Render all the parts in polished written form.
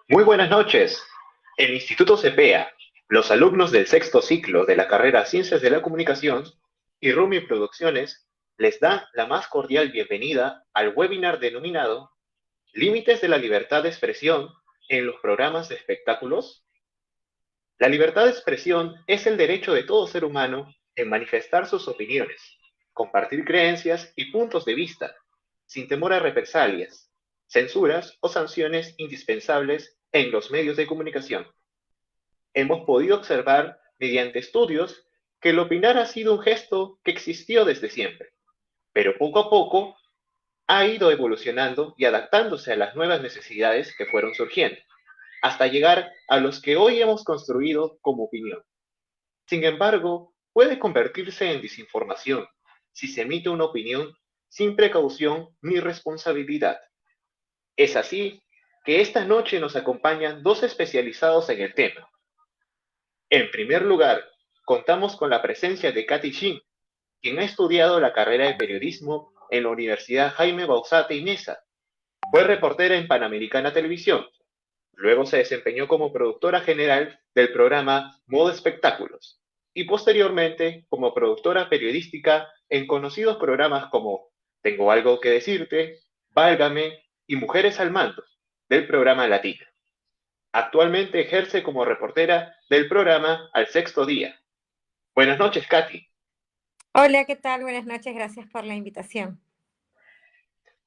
Muy buenas noches. El Instituto CEPEA, los alumnos del sexto ciclo de la carrera Ciencias de la Comunicación y Rumi Producciones les dan la más cordial bienvenida al webinar denominado Límites de la libertad de expresión en los programas de espectáculos. La libertad de expresión es el derecho de todo ser humano en manifestar sus opiniones, compartir creencias y puntos de vista, sin temor a represalias, censuras o sanciones indispensables en los medios de comunicación. Hemos podido observar mediante estudios que el opinar ha sido un gesto que existió desde siempre, pero poco a poco ha ido evolucionando y adaptándose a las nuevas necesidades que fueron surgiendo, hasta llegar a los que hoy hemos construido como opinión. Sin embargo, puede convertirse en desinformación si se emite una opinión sin precaución ni responsabilidad. Es así que esta noche nos acompañan dos especializados en el tema. En primer lugar, contamos con la presencia de Katy Shin, quien ha estudiado la carrera de periodismo en la Universidad Jaime Bauzate y Mesa. Fue reportera en Panamericana Televisión. Luego se desempeñó como productora general del programa Modo Espectáculos y posteriormente como productora periodística en conocidos programas como Tengo algo que decirte, Válgame y Mujeres al Mando del programa Latina. Actualmente ejerce como reportera del programa Al Sexto Día. Buenas noches, Katy. Hola, ¿qué tal? Buenas noches, gracias por la invitación.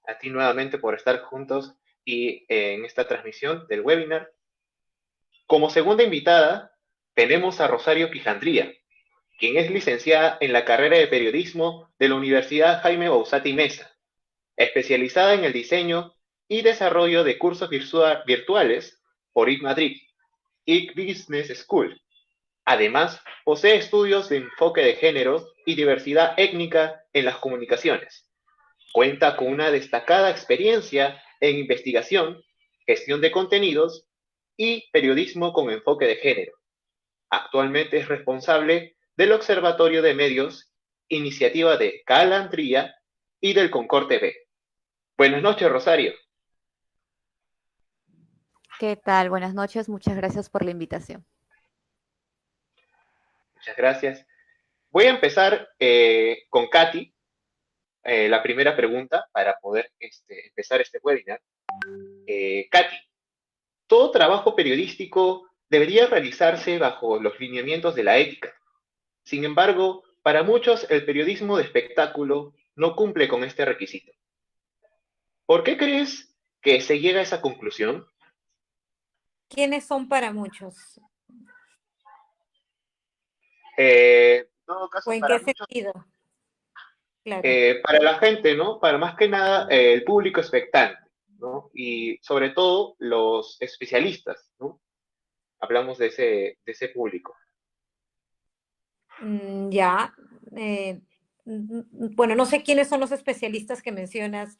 A ti nuevamente por estar juntos y en esta transmisión del webinar. Como segunda invitada tenemos a Rosario Quijandría, quien es licenciada en la carrera de periodismo de la Universidad Jaime Bauzati Mesa, especializada en el diseño y desarrollo de cursos virtuales por IC Madrid, IC Business School. Además, posee estudios de enfoque de género y diversidad étnica en las comunicaciones. Cuenta con una destacada experiencia en investigación, gestión de contenidos y periodismo con enfoque de género. Actualmente es responsable del Observatorio de Medios, iniciativa de Calantría y del Concord TV. Buenas noches, Rosario. ¿Qué tal? Buenas noches, muchas gracias por la invitación. Muchas gracias. Voy a empezar con Katy, la primera pregunta para poder empezar este webinar. Katy, todo trabajo periodístico debería realizarse bajo los lineamientos de la ética. Sin embargo, para muchos el periodismo de espectáculo no cumple con este requisito. ¿Por qué crees que se llega a esa conclusión? ¿Quiénes son para muchos? En todo ¿O caso, en para qué muchos, sentido? Claro. para la gente, ¿no? Para más que nada el público expectante, ¿no? Y sobre todo los especialistas, ¿no? Hablamos de ese público. Ya. eh, bueno, no sé quiénes son los especialistas que mencionas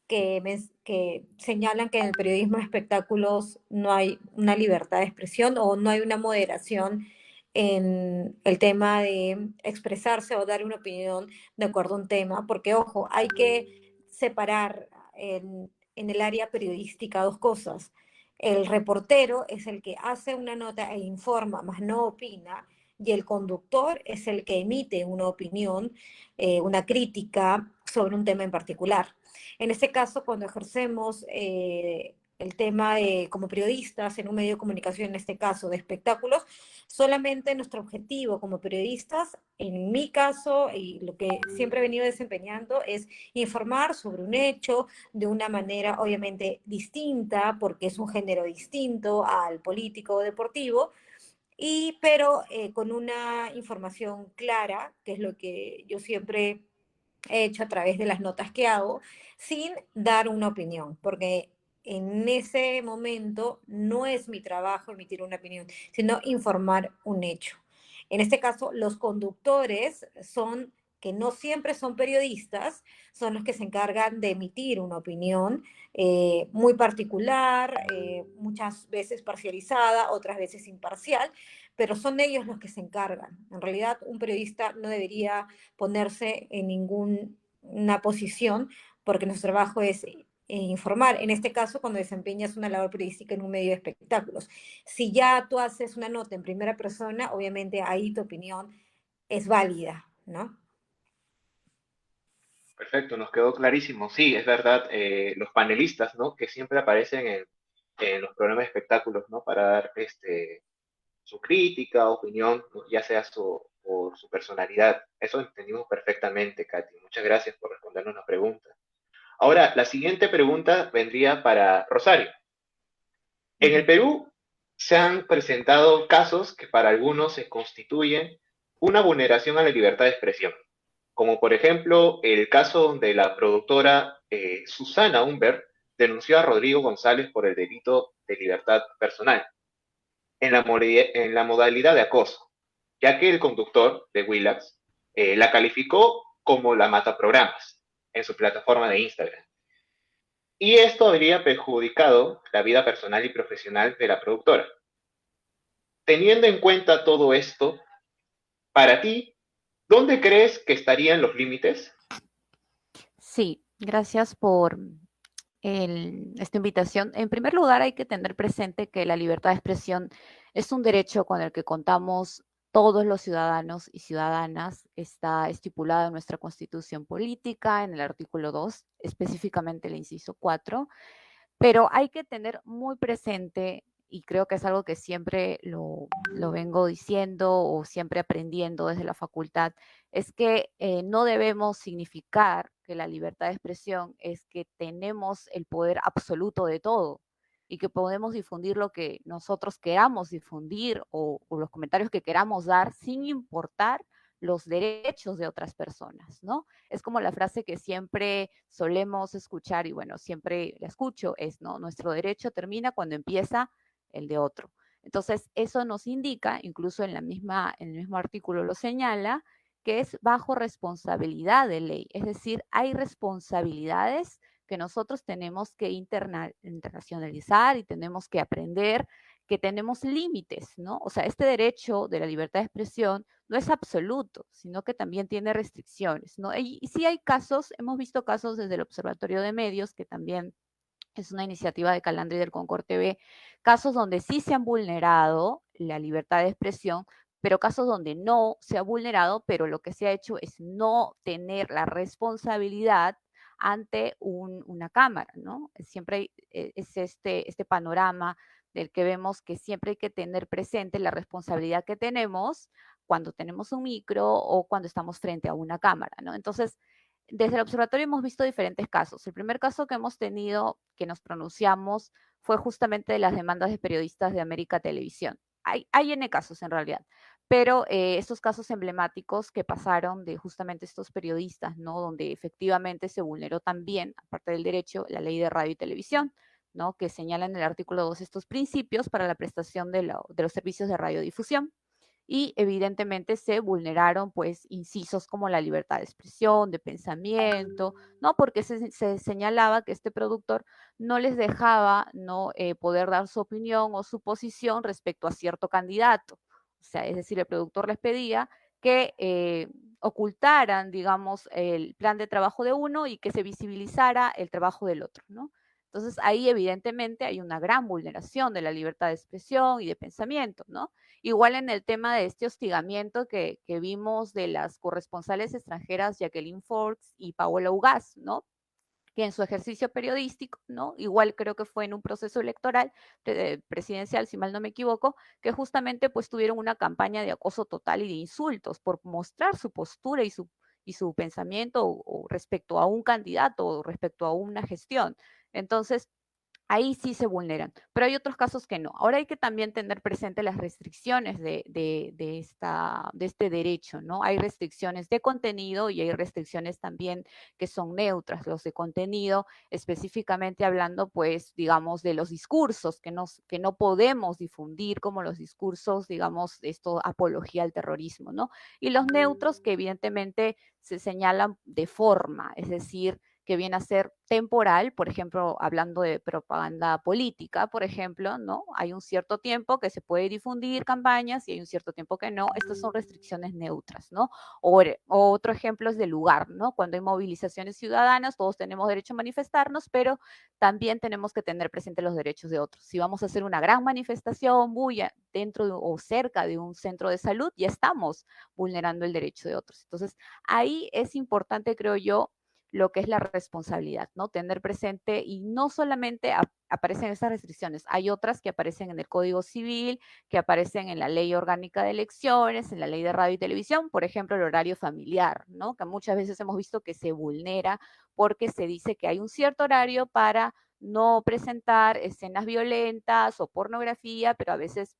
que señalan que en el periodismo de espectáculos no hay una libertad de expresión o no hay una moderación en el tema de expresarse o dar una opinión de acuerdo a un tema, porque ojo, hay que separar en el área periodística dos cosas. El reportero es el que hace una nota e informa, más no opina, y el conductor es el que emite una opinión, una crítica sobre un tema en particular. En este caso, cuando ejercemos el tema de, como periodistas en un medio de comunicación, en este caso de espectáculos, solamente nuestro objetivo como periodistas, en mi caso, y lo que siempre he venido desempeñando, es informar sobre un hecho de una manera obviamente distinta, porque es un género distinto al político o deportivo, pero con una información clara, que es lo que yo siempre he hecho a través de las notas que hago, sin dar una opinión, porque en ese momento no es mi trabajo emitir una opinión, sino informar un hecho. En este caso, los conductores son, que no siempre son periodistas, son los que se encargan de emitir una opinión muy particular, muchas veces parcializada, otras veces imparcial, pero son ellos los que se encargan. En realidad, un periodista no debería ponerse en ninguna posición, porque nuestro trabajo es informar, en este caso cuando desempeñas una labor periodística en un medio de espectáculos. Si ya tú haces una nota en primera persona, obviamente ahí tu opinión es válida, ¿no? Perfecto, nos quedó clarísimo. Sí, es verdad, los panelistas, ¿no? Que siempre aparecen en los programas de espectáculos, ¿no? Para dar su crítica, opinión, ¿no? Ya sea por su personalidad. Eso entendimos perfectamente, Katy. Muchas gracias por respondernos la pregunta. Ahora, la siguiente pregunta vendría para Rosario. En el Ujú. Perú se han presentado casos que para algunos se constituyen una vulneración a la libertad de expresión, como por ejemplo el caso donde la productora Susana Humbert denunció a Rodrigo González por el delito de libertad personal en la modalidad de acoso, ya que el conductor de Willax la calificó como la mataprogramas en su plataforma de Instagram. Y esto habría perjudicado la vida personal y profesional de la productora. Teniendo en cuenta todo esto, para ti, ¿dónde crees que estarían los límites? Sí, gracias por esta invitación. En primer lugar, hay que tener presente que la libertad de expresión es un derecho con el que contamos todos los ciudadanos y ciudadanas. Está estipulado en nuestra Constitución Política, en el artículo 2, específicamente el inciso 4. Pero hay que tener muy presente, y creo que es algo que siempre lo vengo diciendo o siempre aprendiendo desde la facultad, es que no debemos significar que la libertad de expresión es que tenemos el poder absoluto de todo y que podemos difundir lo que nosotros queramos difundir o los comentarios que queramos dar sin importar los derechos de otras personas, ¿no? Es como la frase que siempre solemos escuchar y bueno, siempre la escucho, es, ¿no? Nuestro derecho termina cuando empieza el de otro. Entonces, eso nos indica, incluso en el mismo artículo lo señala, que es bajo responsabilidad de ley. Es decir, hay responsabilidades que nosotros tenemos que internacionalizar y tenemos que aprender que tenemos límites, ¿no? O sea, este derecho de la libertad de expresión no es absoluto, sino que también tiene restricciones, ¿no? Y sí hay casos, hemos visto casos desde el Observatorio de Medios, que también es una iniciativa de Calandra y del Concord TV, casos donde sí se han vulnerado la libertad de expresión, pero casos donde no se ha vulnerado, pero lo que se ha hecho es no tener la responsabilidad ante una cámara, ¿no? Siempre es este panorama del que vemos que siempre hay que tener presente la responsabilidad que tenemos cuando tenemos un micro o cuando estamos frente a una cámara, ¿no? Entonces, desde el observatorio hemos visto diferentes casos. El primer caso que hemos tenido, que nos pronunciamos, fue justamente de las demandas de periodistas de América Televisión. Hay N casos en realidad, pero estos casos emblemáticos que pasaron de justamente estos periodistas, ¿no? Donde efectivamente se vulneró también, aparte del derecho, la ley de radio y televisión, ¿no? Que señala en el artículo 2 estos principios para la prestación de los servicios de radiodifusión y evidentemente se vulneraron pues incisos como la libertad de expresión, de pensamiento, ¿no? Porque se señalaba que este productor no les dejaba no poder dar su opinión o su posición respecto a cierto candidato. O sea, es decir, el productor les pedía que ocultaran, digamos, el plan de trabajo de uno y que se visibilizara el trabajo del otro, ¿no? Entonces ahí evidentemente hay una gran vulneración de la libertad de expresión y de pensamiento, ¿no? Igual en el tema de este hostigamiento que vimos de las corresponsales extranjeras Jacqueline Forbes y Paola Ugaz, ¿no? Que en su ejercicio periodístico, ¿no? Igual creo que fue en un proceso electoral presidencial, si mal no me equivoco, que justamente pues tuvieron una campaña de acoso total y de insultos por mostrar su postura y su pensamiento o respecto a un candidato o respecto a una gestión. Entonces, ahí sí se vulneran, pero hay otros casos que no. Ahora hay que también tener presente las restricciones de este derecho, ¿no? Hay restricciones de contenido y hay restricciones también que son neutras. Los de contenido, específicamente hablando, pues, digamos, de los discursos que no podemos difundir como los discursos, digamos, esto, apología al terrorismo, ¿no? Y los neutros que evidentemente se señalan de forma, es decir, que viene a ser temporal, por ejemplo, hablando de propaganda política, por ejemplo, ¿no? Hay un cierto tiempo que se puede difundir campañas y hay un cierto tiempo que no. Estas son restricciones neutras, ¿no? O otro ejemplo es del lugar, ¿no? Cuando hay movilizaciones ciudadanas, todos tenemos derecho a manifestarnos, pero también tenemos que tener presente los derechos de otros. Si vamos a hacer una gran manifestación muy dentro o cerca de un centro de salud, ya estamos vulnerando el derecho de otros. Entonces, ahí es importante, creo yo, lo que es la responsabilidad, ¿no? Tener presente y no solamente aparecen estas restricciones, hay otras que aparecen en el Código Civil, que aparecen en la Ley Orgánica de Elecciones, en la Ley de Radio y Televisión, por ejemplo, el horario familiar, ¿no? Que muchas veces hemos visto que se vulnera porque se dice que hay un cierto horario para no presentar escenas violentas o pornografía, pero a veces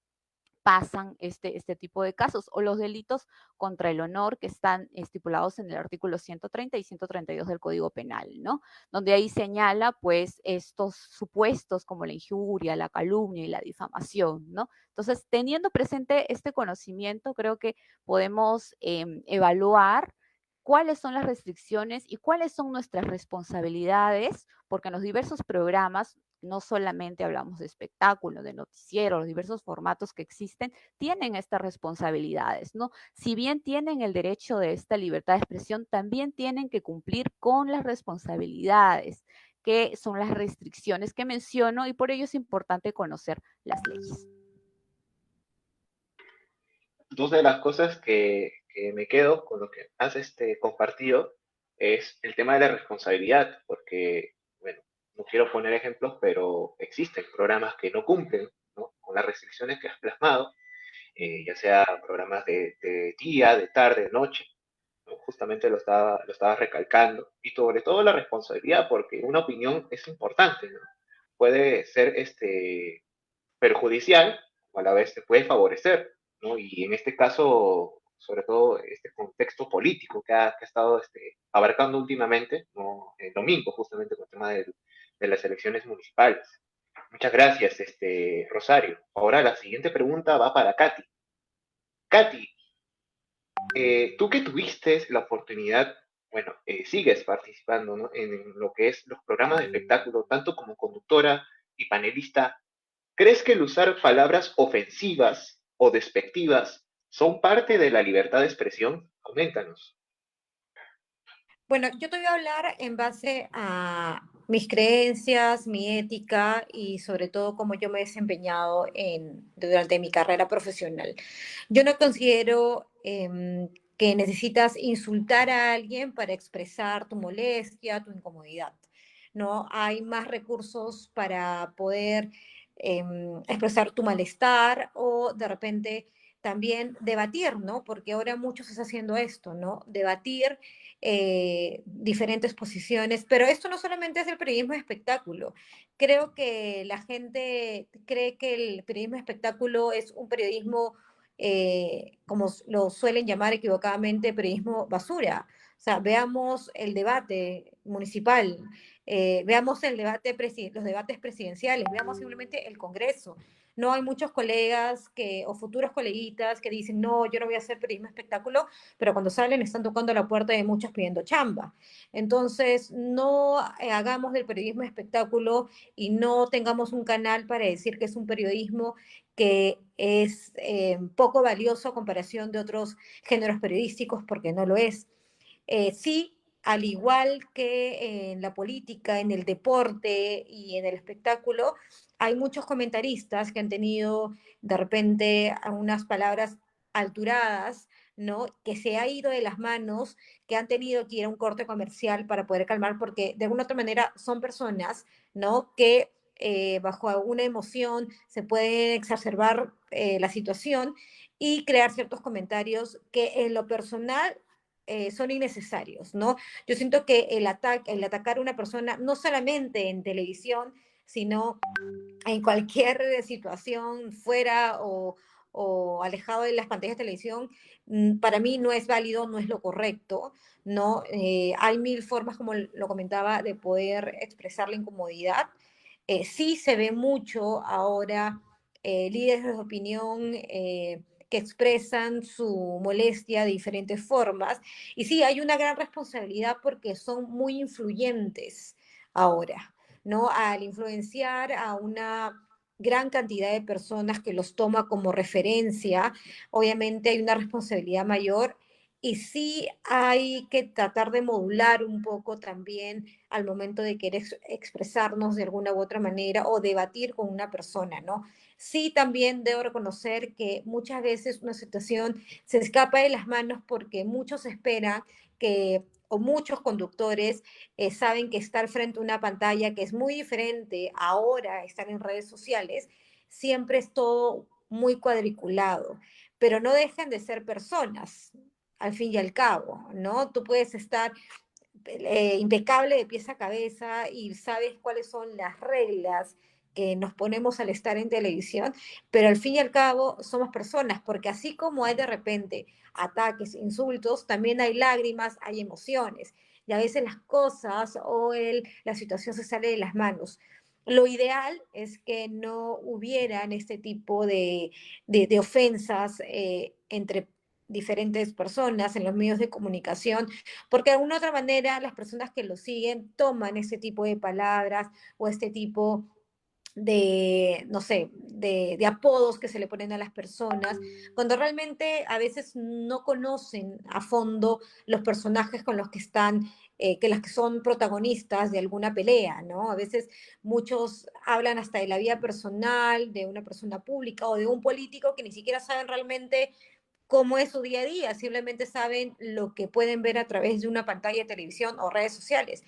pasan este tipo de casos, o los delitos contra el honor que están estipulados en el artículo 130 y 132 del Código Penal, ¿no? Donde ahí señala, pues, estos supuestos como la injuria, la calumnia y la difamación, ¿no? Entonces, teniendo presente este conocimiento, creo que podemos evaluar cuáles son las restricciones y cuáles son nuestras responsabilidades, porque en los diversos programas no solamente hablamos de espectáculos, de noticieros, los diversos formatos que existen, tienen estas responsabilidades, ¿no? Si bien tienen el derecho de esta libertad de expresión, también tienen que cumplir con las responsabilidades, que son las restricciones que menciono, y por ello es importante conocer las leyes. Dos de las cosas que me quedo con lo que has compartido es el tema de la responsabilidad, porque, bueno, no quiero poner ejemplos, pero existen programas que no cumplen, ¿no?, con las restricciones que has plasmado, ya sea programas de día, de tarde, de noche, ¿no? Justamente lo estaba recalcando, y sobre todo la responsabilidad, porque una opinión es importante, ¿no? Puede ser perjudicial o a la vez te puede favorecer, ¿no? Y en este caso, sobre todo este contexto político que ha estado abarcando últimamente, ¿no?, el domingo, justamente con el tema de las elecciones municipales. Muchas gracias, Rosario. Ahora la siguiente pregunta va para Katy. Katy, tú que tuviste la oportunidad, bueno, sigues participando, ¿no?, en lo que es los programas de espectáculo, tanto como conductora y panelista. ¿Crees que el usar palabras ofensivas o despectivas son parte de la libertad de expresión? Coméntanos. Bueno, yo te voy a hablar en base a mis creencias, mi ética y sobre todo cómo yo me he desempeñado durante mi carrera profesional. Yo no considero que necesitas insultar a alguien para expresar tu molestia, tu incomodidad. ¿No? Hay más recursos para poder expresar tu malestar o de repente también debatir, ¿no? Porque ahora mucho se está haciendo esto, ¿no? Debatir diferentes posiciones, pero esto no solamente es el periodismo de espectáculo. Creo que la gente cree que el periodismo de espectáculo es un periodismo, como lo suelen llamar equivocadamente, periodismo basura. O sea, veamos el debate municipal, veamos los debates presidenciales, veamos simplemente el Congreso. No hay muchos colegas o futuros coleguitas que dicen, no, yo no voy a hacer periodismo de espectáculo, pero cuando salen están tocando la puerta de muchos pidiendo chamba. Entonces, no hagamos del periodismo de espectáculo y no tengamos un canal para decir que es un periodismo que es poco valioso a comparación de otros géneros periodísticos, porque no lo es. Sí, al igual que en la política, en el deporte y en el espectáculo, hay muchos comentaristas que han tenido de repente unas palabras alturadas, ¿no? Que se ha ido de las manos, que han tenido que ir a un corte comercial para poder calmar, porque de alguna otra manera son personas, ¿no? Que bajo alguna emoción se puede exacerbar la situación y crear ciertos comentarios que en lo personal son innecesarios, ¿no? Yo siento que el atacar a una persona, no solamente en televisión, sino en cualquier situación fuera o alejado de las pantallas de televisión, para mí no es válido, no es lo correcto, ¿no? Hay mil formas, como lo comentaba, de poder expresar la incomodidad. Sí se ve mucho ahora líderes de opinión que expresan su molestia de diferentes formas. Y sí, hay una gran responsabilidad porque son muy influyentes ahora, ¿no? Al influenciar a una gran cantidad de personas que los toma como referencia, obviamente hay una responsabilidad mayor y sí hay que tratar de modular un poco también al momento de querer expresarnos de alguna u otra manera o debatir con una persona, ¿no? Sí, también debo reconocer que muchas veces una situación se escapa de las manos porque muchos esperan que, o muchos conductores saben que estar frente a una pantalla, que es muy diferente ahora estar en redes sociales, siempre es todo muy cuadriculado, pero no dejan de ser personas, al fin y al cabo, ¿no? Tú puedes estar impecable de pies a cabeza y sabes cuáles son las reglas que nos ponemos al estar en televisión, pero al fin y al cabo somos personas, porque así como hay de repente ataques, insultos, también hay lágrimas, hay emociones, y a veces las cosas o la situación se sale de las manos. Lo ideal es que no hubieran este tipo de ofensas entre diferentes personas en los medios de comunicación, porque de alguna otra manera las personas que lo siguen toman ese tipo de palabras o este tipo de, no sé, de apodos que se le ponen a las personas, cuando realmente a veces no conocen a fondo los personajes con los que están, que las que son protagonistas de alguna pelea, ¿no? A veces muchos hablan hasta de la vida personal de una persona pública o de un político que ni siquiera saben realmente cómo es su día a día, simplemente saben lo que pueden ver a través de una pantalla de televisión o redes sociales.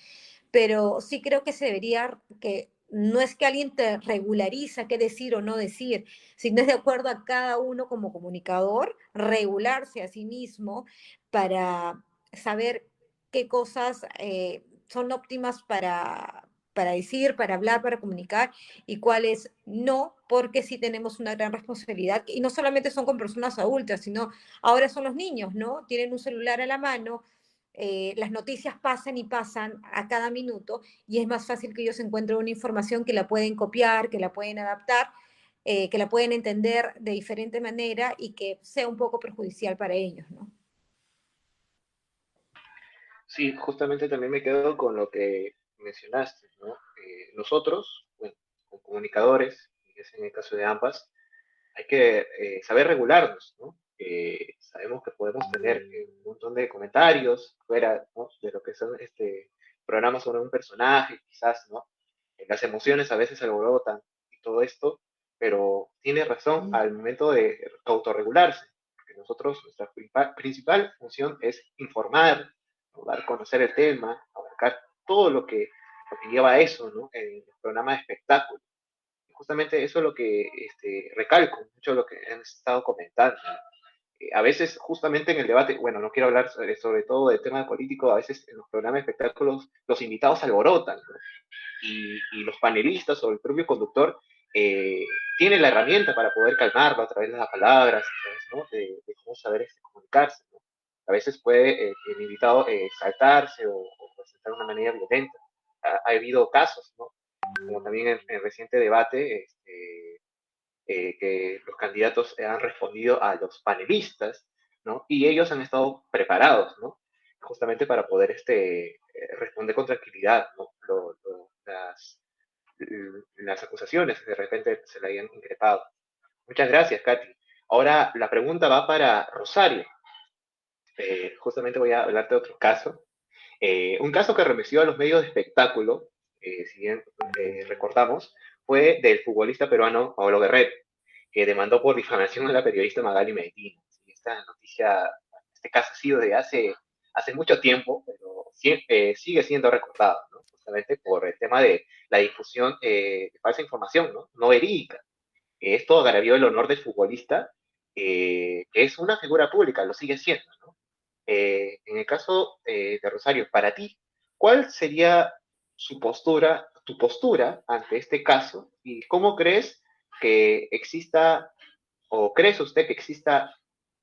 Pero sí creo que se debería, que no es que alguien te regulariza qué decir o no decir, sino es de acuerdo a cada uno como comunicador, regularse a sí mismo para saber qué cosas son óptimas para decir, para hablar, para comunicar y cuáles no, porque sí tenemos una gran responsabilidad. Y no solamente son con personas adultas, sino ahora son los niños, ¿no? Tienen un celular a la mano, las noticias pasan y pasan a cada minuto y es más fácil que ellos encuentren una información que la pueden copiar, que la pueden adaptar, que la pueden entender de diferente manera y que sea un poco perjudicial para ellos, ¿no? Sí, justamente también me quedo con lo que mencionaste, ¿no? Nosotros, bueno, como comunicadores, y es en el caso de ambas, hay que saber regularnos, ¿no? Sabemos que podemos tener un montón de comentarios fuera, ¿no? De lo que son programas sobre un personaje, quizás, ¿no? Las emociones a veces alborotan y todo esto, pero tiene razón al momento de autorregularse, porque nosotros, nuestra principal función es informar, ¿no? Dar a conocer el tema, abarcar todo lo que lleva a eso, ¿no? En el programa de espectáculo. Justamente eso es lo que recalco, mucho de lo que han estado comentando. A veces, justamente en el debate, bueno, no quiero hablar sobre todo del tema político, a veces en los programas de espectáculos los invitados alborotan, ¿no? Y los panelistas o el propio conductor eh, tienen la herramienta para poder calmarlo a través de las palabras, a través, ¿no? de cómo saber comunicarse, ¿no? A veces puede el invitado saltarse o presentar de una manera violenta. Ha habido casos, ¿no? Como también en el reciente debate, que los candidatos han respondido a los panelistas, ¿no? Y ellos han estado preparados, ¿no? Justamente para poder responder con tranquilidad, ¿no? Las acusaciones que de repente se le hayan increpado. Muchas gracias, Katy. Ahora la pregunta va para Rosario. Justamente voy a hablarte de otro caso. Un caso que remeció a los medios de espectáculo, si bien recordamos, fue del futbolista peruano Pablo Guerrero, que demandó por difamación a la periodista Magali Medina. Sí, esta noticia, este caso ha sido de hace mucho tiempo, pero sigue siendo recordado, ¿no? Justamente por el tema de la difusión de falsa información, ¿no? No verídica. Esto agravió el honor del futbolista, que es una figura pública, lo sigue siendo, ¿no? En el caso de Rosario, para ti, ¿cuál sería tu postura ante este caso y cómo crees que exista o crees usted que exista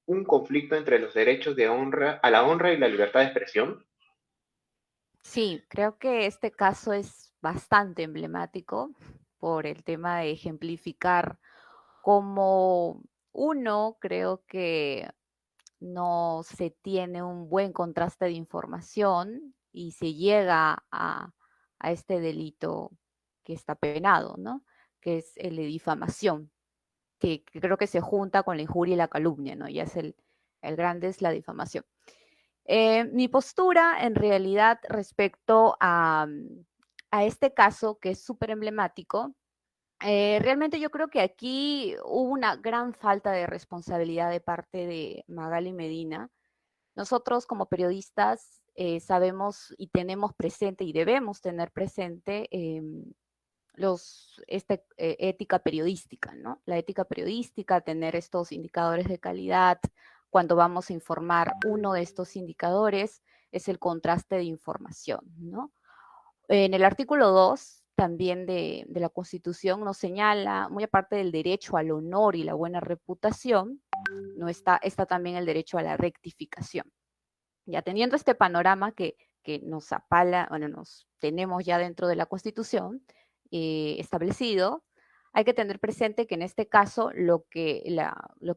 un conflicto entre los derechos de honra, a la honra y la libertad de expresión? Sí, creo que este caso es bastante emblemático por el tema de ejemplificar cómo Uno, creo que no se tiene un buen contraste de información y se llega a este delito que está penado, ¿no? Que es el de difamación, que creo que se junta con la injuria y la calumnia, ¿no? Ya es el grande es la difamación. Mi postura, en realidad, respecto a este caso, que es súper emblemático, realmente yo creo que aquí hubo una gran falta de responsabilidad de parte de Magali Medina. Nosotros como periodistas sabemos y tenemos presente y debemos tener presente ética periodística, ¿no? La ética periodística, tener estos indicadores de calidad. Cuando vamos a informar, uno de estos indicadores es el contraste de información, ¿no? En el artículo 2 también de la Constitución nos señala, muy aparte del derecho al honor y la buena reputación, no está también el derecho a la rectificación. Ya teniendo este panorama que nos apala, bueno, nos tenemos ya dentro de la Constitución establecido, hay que tener presente que en este caso lo que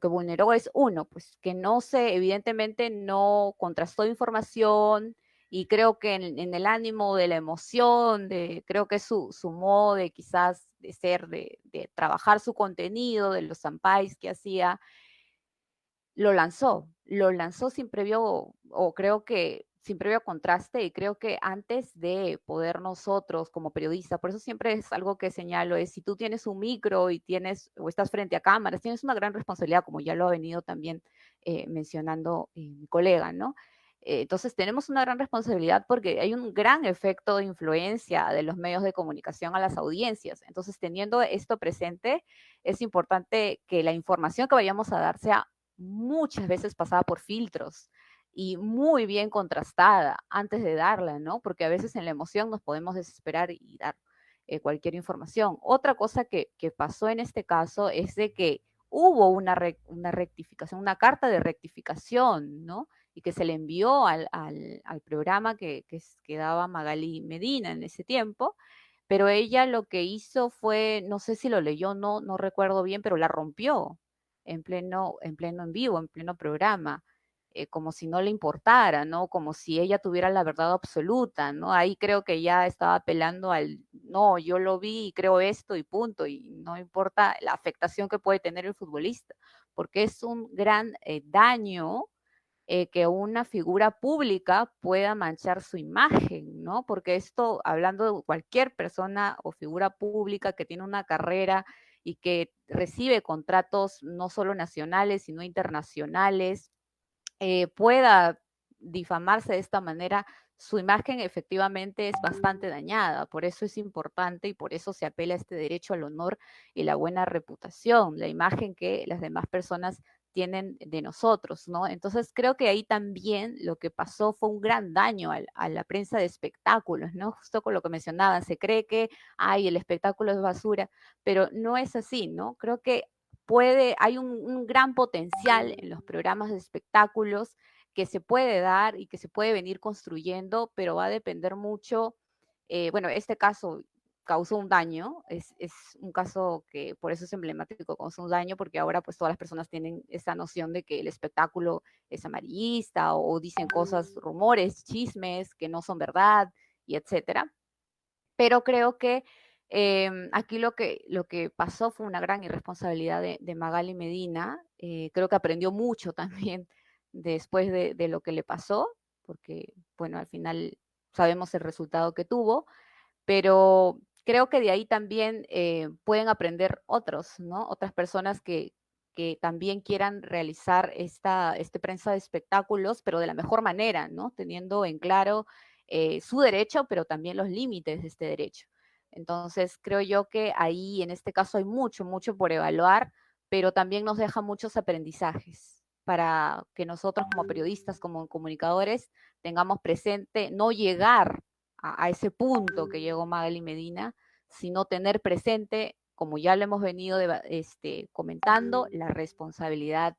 vulneró es uno, pues que evidentemente no contrastó información, y creo que en el ánimo de la emoción, creo que su modo de quizás de ser, de trabajar su contenido, de los zampais que hacía, lo lanzó sin previo, o creo que sin previo contraste, y creo que antes de poder nosotros como periodistas, por eso siempre es algo que señalo, es si tú tienes un micro y o estás frente a cámaras, tienes una gran responsabilidad, como ya lo ha venido también mencionando mi colega, ¿no? Entonces tenemos una gran responsabilidad porque hay un gran efecto de influencia de los medios de comunicación a las audiencias. Entonces, teniendo esto presente, es importante que la información que vayamos a dar sea muchas veces pasada por filtros y muy bien contrastada antes de darla, ¿no? Porque a veces en la emoción nos podemos desesperar y dar cualquier información. Otra cosa que pasó en este caso es de que hubo una rectificación, una carta de rectificación, ¿no? Y que se le envió al programa que daba Magali Medina en ese tiempo, pero ella lo que hizo fue, no sé si lo leyó, no recuerdo bien, pero la rompió en vivo, en pleno programa, como si no le importara, ¿no? Como si ella tuviera la verdad absoluta, ¿no? Ahí creo que ya estaba apelando no, yo lo vi y creo esto y punto, y no importa la afectación que puede tener el futbolista, porque es un gran daño que una figura pública pueda manchar su imagen, ¿no? Porque esto, hablando de cualquier persona o figura pública que tiene una carrera y que recibe contratos no solo nacionales, sino internacionales, pueda difamarse de esta manera, su imagen efectivamente es bastante dañada. Por eso es importante y por eso se apela a este derecho al honor y la buena reputación, la imagen que las demás personas tienen de nosotros, ¿no? Entonces creo que ahí también lo que pasó fue un gran daño a la prensa de espectáculos, ¿no? Justo con lo que mencionaban, se cree que, ay, el espectáculo es basura, pero no es así, ¿no? Creo que hay un gran potencial en los programas de espectáculos que se puede dar y que se puede venir construyendo, pero va a depender mucho, bueno, este caso causó un daño, es un caso que por eso es emblemático, causó un daño, porque ahora pues todas las personas tienen esa noción de que el espectáculo es amarillista o dicen cosas, rumores, chismes que no son verdad y etcétera. Pero creo que aquí lo que pasó fue una gran irresponsabilidad de Magali Medina. Creo que aprendió mucho también después de lo que le pasó, porque, bueno, al final sabemos el resultado que tuvo, pero creo que de ahí también pueden aprender otros, ¿no? Otras personas que también quieran realizar este prensa de espectáculos, pero de la mejor manera, ¿no? Teniendo en claro su derecho, pero también los límites de este derecho. Entonces, creo yo que ahí, en este caso, hay mucho, mucho por evaluar, pero también nos deja muchos aprendizajes para que nosotros como periodistas, como comunicadores, tengamos presente no llegar a ese punto que llegó Magali Medina, sino tener presente, como ya lo hemos venido comentando, la responsabilidad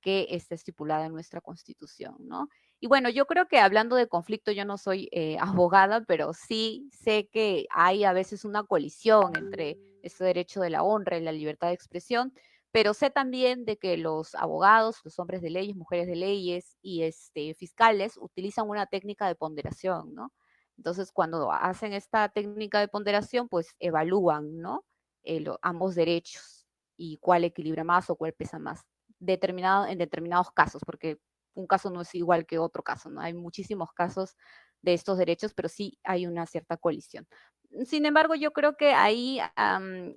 que está estipulada en nuestra Constitución, ¿no? Y bueno, yo creo que hablando de conflicto, yo no soy abogada, pero sí sé que hay a veces una colisión entre este derecho de la honra y la libertad de expresión, pero sé también de que los abogados, los hombres de leyes, mujeres de leyes y fiscales utilizan una técnica de ponderación, ¿no? Entonces, cuando hacen esta técnica de ponderación, pues evalúan, ¿no? Ambos derechos y cuál equilibra más o cuál pesa más, en determinados casos, porque un caso no es igual que otro caso, ¿no? Hay muchísimos casos de estos derechos, pero sí hay una cierta colisión. Sin embargo, yo creo que ahí,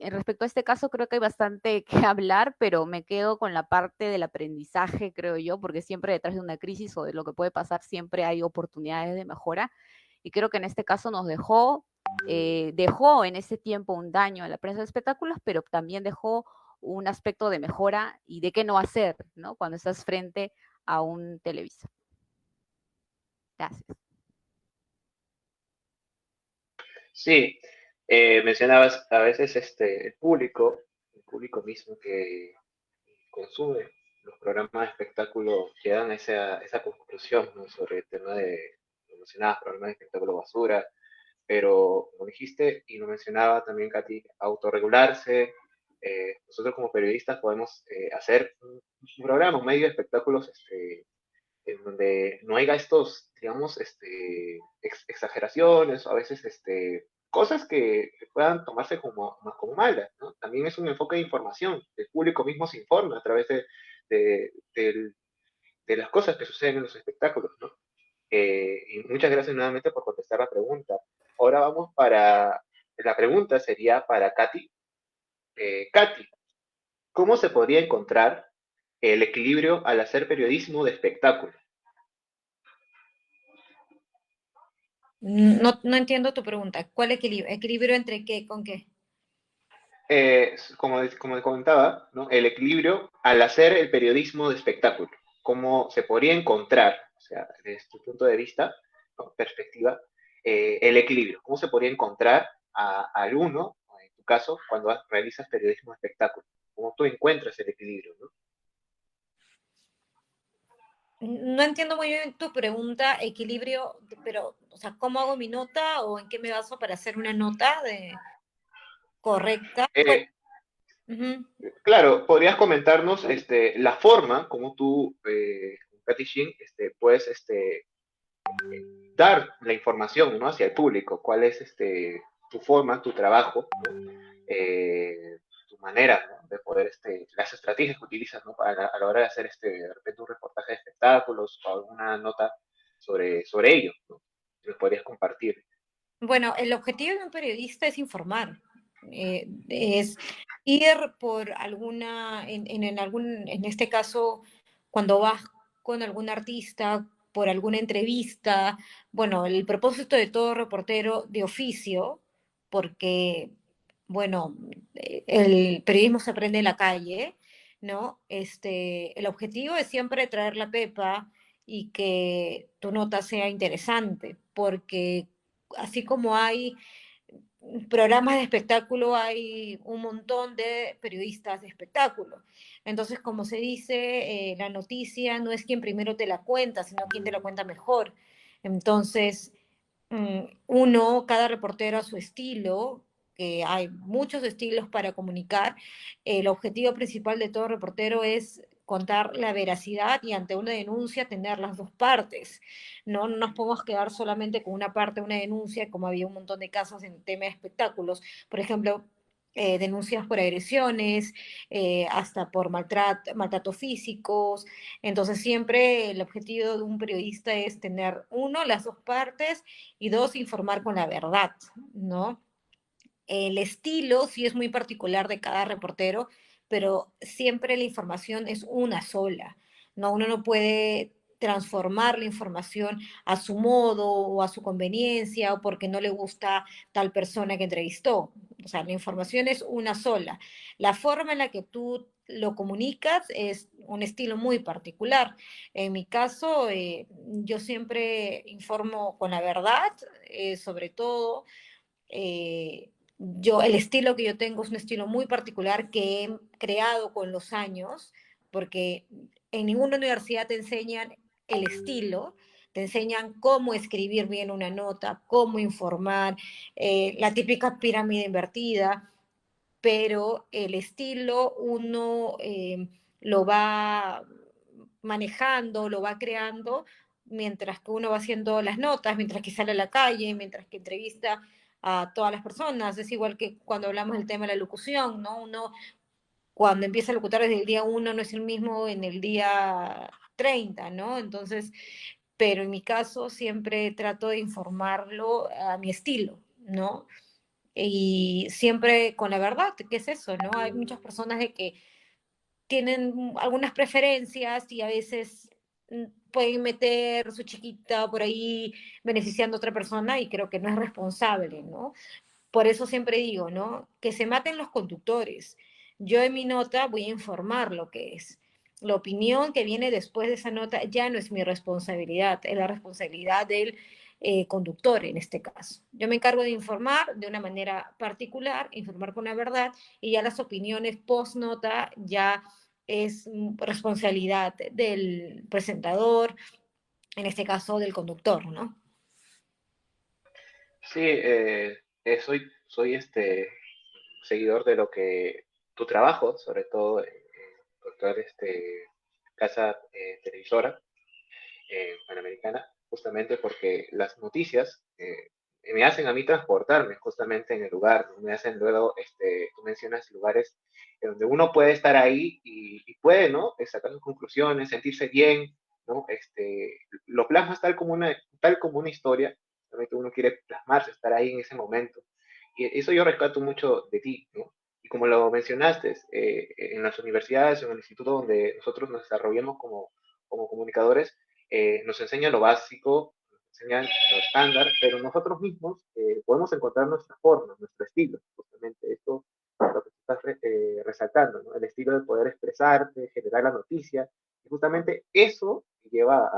respecto a este caso, creo que hay bastante que hablar, pero me quedo con la parte del aprendizaje, creo yo, porque siempre detrás de una crisis o de lo que puede pasar, siempre hay oportunidades de mejora. Y creo que en este caso nos dejó en ese tiempo un daño a la prensa de espectáculos, pero también dejó un aspecto de mejora y de qué no hacer, ¿no? Cuando estás frente a un televisor. Gracias. Sí, mencionabas a veces el público mismo que consume los programas de espectáculo llegan a esa conclusión, ¿no? Sobre el tema de, lo mencionabas, programas de espectáculo basura, pero como dijiste y lo mencionaba también Katy, autorregularse. Nosotros como periodistas podemos hacer un programa, un medio de espectáculos en donde no haya estos, digamos, exageraciones o a veces cosas que puedan tomarse como malas, ¿no? También es un enfoque de información. El público mismo se informa a través de, del- de las cosas que suceden en los espectáculos, ¿no? Y muchas gracias nuevamente por contestar la pregunta. Ahora vamos para, la pregunta sería para Katy. Katy, ¿cómo se podría encontrar el equilibrio al hacer periodismo de espectáculo? No entiendo tu pregunta. ¿Cuál equilibrio? ¿Equilibrio entre qué con qué? Como comentaba, ¿no? El equilibrio al hacer el periodismo de espectáculo. ¿Cómo se podría encontrar, o sea, desde tu punto de vista, ¿no? Perspectiva, el equilibrio? ¿Cómo se podría encontrar al uno, en tu caso, cuando realizas periodismo de espectáculo? ¿Cómo tú encuentras el equilibrio, ¿no? No entiendo muy bien tu pregunta, equilibrio, pero, o sea, ¿cómo hago mi nota o en qué me baso para hacer una nota correcta? Bueno, Eh, ujú. claro, podrías comentarnos la forma como tú, Katy Shin, puedes dar la información, ¿no? Hacia el público, cuál es tu forma, tu trabajo, ¿no? Tu manera, ¿no? De poder, las estrategias que utilizas, ¿no? A la hora de hacer de repente un reportaje de espectáculos o alguna nota sobre ello, ¿no? Que nos podrías compartir. Bueno, el objetivo de un periodista es informar, es ir por alguna, en este caso, cuando vas con algún artista, por alguna entrevista, bueno, el propósito de todo reportero de oficio, porque, bueno, el periodismo se aprende en la calle, ¿no? El objetivo es siempre traer la pepa y que tu nota sea interesante, porque así como hay programas de espectáculo, hay un montón de periodistas de espectáculo. Entonces, como se dice, la noticia no es quien primero te la cuenta, sino quien te la cuenta mejor. Entonces, cada reportero a su estilo, que hay muchos estilos para comunicar. El objetivo principal de todo reportero es contar la veracidad y ante una denuncia tener las dos partes. No nos podemos quedar solamente con una parte de una denuncia, como había un montón de casos en tema de espectáculos. Por ejemplo, denuncias por agresiones, hasta por maltratos físicos. Entonces, siempre el objetivo de un periodista es tener, uno, las dos partes y dos, informar con la verdad, ¿no? El estilo sí es muy particular de cada reportero, pero siempre la información es una sola, ¿no? Uno no puede transformar la información a su modo o a su conveniencia o porque no le gusta tal persona que entrevistó. O sea, la información es una sola. La forma en la que tú lo comunicas es un estilo muy particular. En mi caso, yo siempre informo con la verdad, sobre todo. El estilo que yo tengo es un estilo muy particular que he creado con los años, porque en ninguna universidad te enseñan el estilo, te enseñan cómo escribir bien una nota, cómo informar, la típica pirámide invertida, pero el estilo uno lo va manejando, lo va creando mientras que uno va haciendo las notas, mientras que sale a la calle, mientras que entrevista a todas las personas. Es igual que cuando hablamos del tema de la locución, ¿no? Uno cuando empieza a locutar desde el día 1 no es el mismo en el día 30, ¿no? Entonces, pero en mi caso siempre trato de informarlo a mi estilo, ¿no? Y siempre con la verdad, ¿qué es eso, no? Hay muchas personas de que tienen algunas preferencias y a veces pueden meter su chiquita por ahí beneficiando a otra persona y creo que no es responsable, ¿no? Por eso siempre digo, ¿no? Que se maten los conductores. Yo en mi nota voy a informar lo que es. La opinión que viene después de esa nota ya no es mi responsabilidad, es la responsabilidad del conductor en este caso. Yo me encargo de informar de una manera particular, informar con la verdad y ya las opiniones post nota ya es responsabilidad del presentador, en este caso del conductor, ¿no? Sí, soy seguidor de lo que tu trabajo, sobre todo en actual casa televisora panamericana, justamente porque las noticias me hacen a mí transportarme justamente en el lugar, ¿no? Me hacen luego, tú mencionas lugares en donde uno puede estar ahí y puede, ¿no? Sacar sus conclusiones, sentirse bien, ¿no? Lo plasmas tal como una historia, realmente uno quiere plasmarse, estar ahí en ese momento. Y eso yo rescato mucho de ti, ¿no? Y como lo mencionaste, en las universidades o en el instituto donde nosotros nos desarrollamos como comunicadores, nos enseña lo básico, nos enseñan lo estándar, pero nosotros mismos podemos encontrar nuestra forma, nuestro estilo, justamente esto es lo que estás resaltando, ¿no? El estilo de poder expresarte, generar la noticia, y justamente eso lleva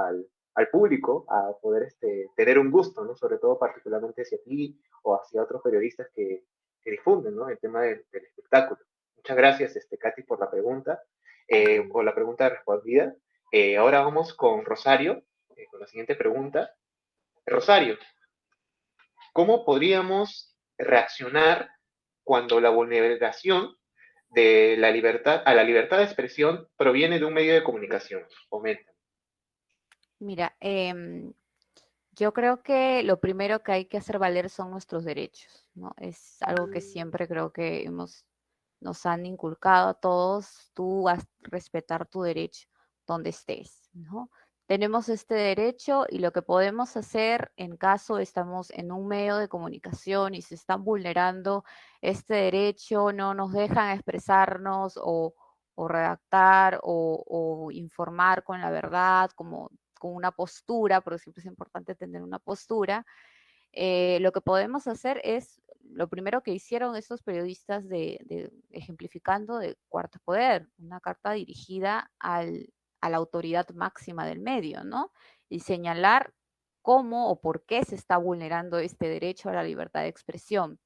al público a poder tener un gusto, ¿no? Sobre todo particularmente hacia ti o hacia otros periodistas que difunden, ¿no? El tema del espectáculo. Muchas gracias, Katy, por la pregunta, por la pregunta respondida. Ahora vamos con Rosario, con la siguiente pregunta. Rosario, ¿cómo podríamos reaccionar cuando la vulneración de la libertad a la libertad de expresión proviene de un medio de comunicación? Comenta. Mira, yo creo que lo primero que hay que hacer valer son nuestros derechos, ¿no? Es algo que siempre creo que nos han inculcado a todos, tú vas a respetar tu derecho donde estés, ¿no? Tenemos este derecho y lo que podemos hacer en caso estamos en un medio de comunicación y se están vulnerando este derecho, no nos dejan expresarnos o redactar o informar con la verdad, como con una postura, porque siempre es importante tener una postura, lo que podemos hacer es lo primero que hicieron estos periodistas ejemplificando de Cuarto Poder, una carta dirigida a la autoridad máxima del medio, ¿no? Y señalar cómo o por qué se está vulnerando este derecho a la libertad de expresión.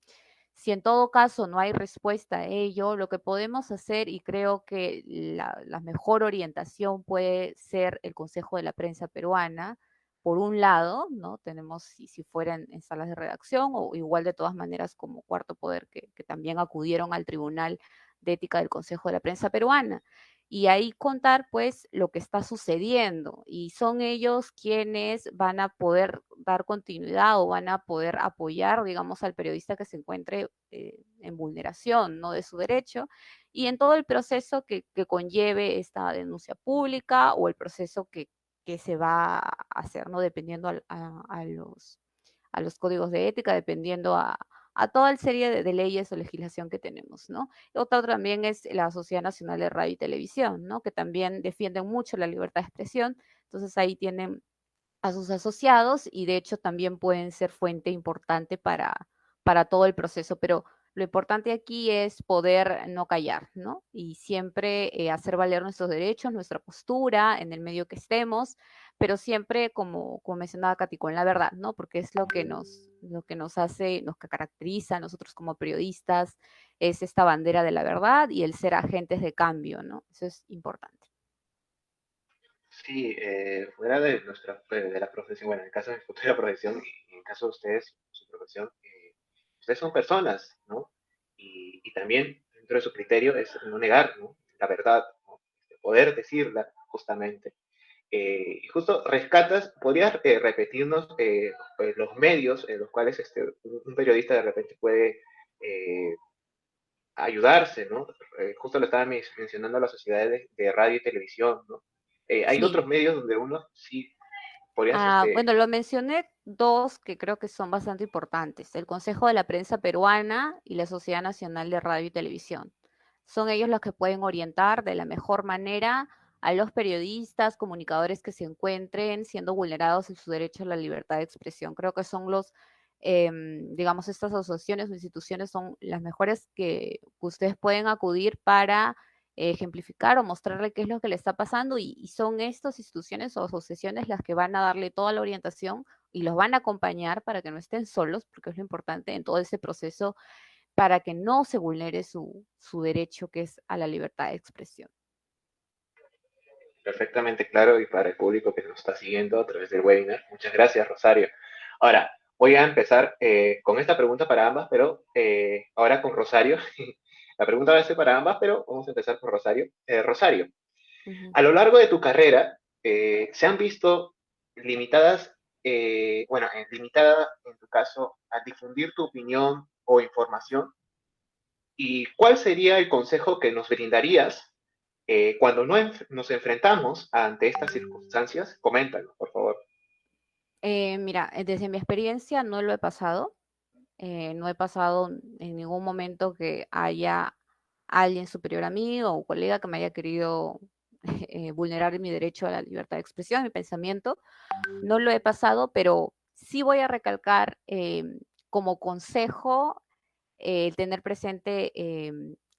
Si en todo caso no hay respuesta a ello, lo que podemos hacer, y creo que la mejor orientación puede ser el Consejo de la Prensa Peruana, por un lado, ¿no? Tenemos, si fuera en salas de redacción, o igual de todas maneras como Cuarto Poder, que también acudieron al Tribunal de Ética del Consejo de la Prensa Peruana. Y ahí contar pues lo que está sucediendo y son ellos quienes van a poder dar continuidad o van a poder apoyar, digamos, al periodista que se encuentre en vulneración, ¿no? De su derecho y en todo el proceso que conlleve esta denuncia pública o el proceso que se va a hacer, ¿no? Dependiendo a los códigos de ética, dependiendo a toda serie de leyes o legislación que tenemos, ¿no? Otra también es la Sociedad Nacional de Radio y Televisión, ¿no? Que también defienden mucho la libertad de expresión, entonces ahí tienen a sus asociados y de hecho también pueden ser fuente importante para todo el proceso, pero lo importante aquí es poder no callar, ¿no? Y siempre hacer valer nuestros derechos, nuestra postura en el medio que estemos, pero siempre, como mencionaba Katy, con la verdad, ¿no? Porque es lo que nos hace, nos caracteriza a nosotros como periodistas, es esta bandera de la verdad y el ser agentes de cambio, ¿no? Eso es importante. Sí, fuera de de la profesión, bueno, en el caso de mi futura profesión y en el caso de ustedes, su profesión, ustedes son personas, ¿no? Y también dentro de su criterio es no negar, ¿no?, la verdad, ¿no?, poder decirla justamente. Y justo rescatas, ¿podrías repetirnos los medios en los cuales un periodista de repente puede eh, ayudarse, ¿no? Justo lo estaba mencionando las sociedades de radio y televisión, ¿no? Hay Sí. otros medios donde uno sí podrías, Bueno, lo mencioné dos que creo que son bastante importantes, el Consejo de la Prensa Peruana y la Sociedad Nacional de Radio y Televisión. Son ellos los que pueden orientar de la mejor manera a los periodistas, comunicadores que se encuentren siendo vulnerados en su derecho a la libertad de expresión. Creo que son digamos, estas asociaciones o instituciones son las mejores que ustedes pueden acudir para ejemplificar o mostrarle qué es lo que le está pasando y son estas instituciones o asociaciones las que van a darle toda la orientación y los van a acompañar para que no estén solos, porque es lo importante en todo ese proceso, para que no se vulnere su derecho que es a la libertad de expresión. perfectamente claro y para el público que nos está siguiendo a través del webinar. Muchas gracias, Rosario. Ahora, voy a empezar con esta pregunta para ambas, pero ahora con Rosario. La pregunta va a ser para ambas, pero vamos a empezar con Rosario. Rosario, Ujú. a lo largo de tu carrera, se han visto limitadas, limitada en tu caso, a difundir tu opinión o información. ¿Y cuál sería el consejo que nos brindarías cuando nos enfrentamos ante estas circunstancias? Coméntanos, por favor. Mira, desde mi experiencia no lo he pasado. No he pasado en ningún momento que haya alguien superior a mí o colega que me haya querido vulnerar mi derecho a la libertad de expresión, mi pensamiento. No lo he pasado, pero sí voy a recalcar como consejo tener presente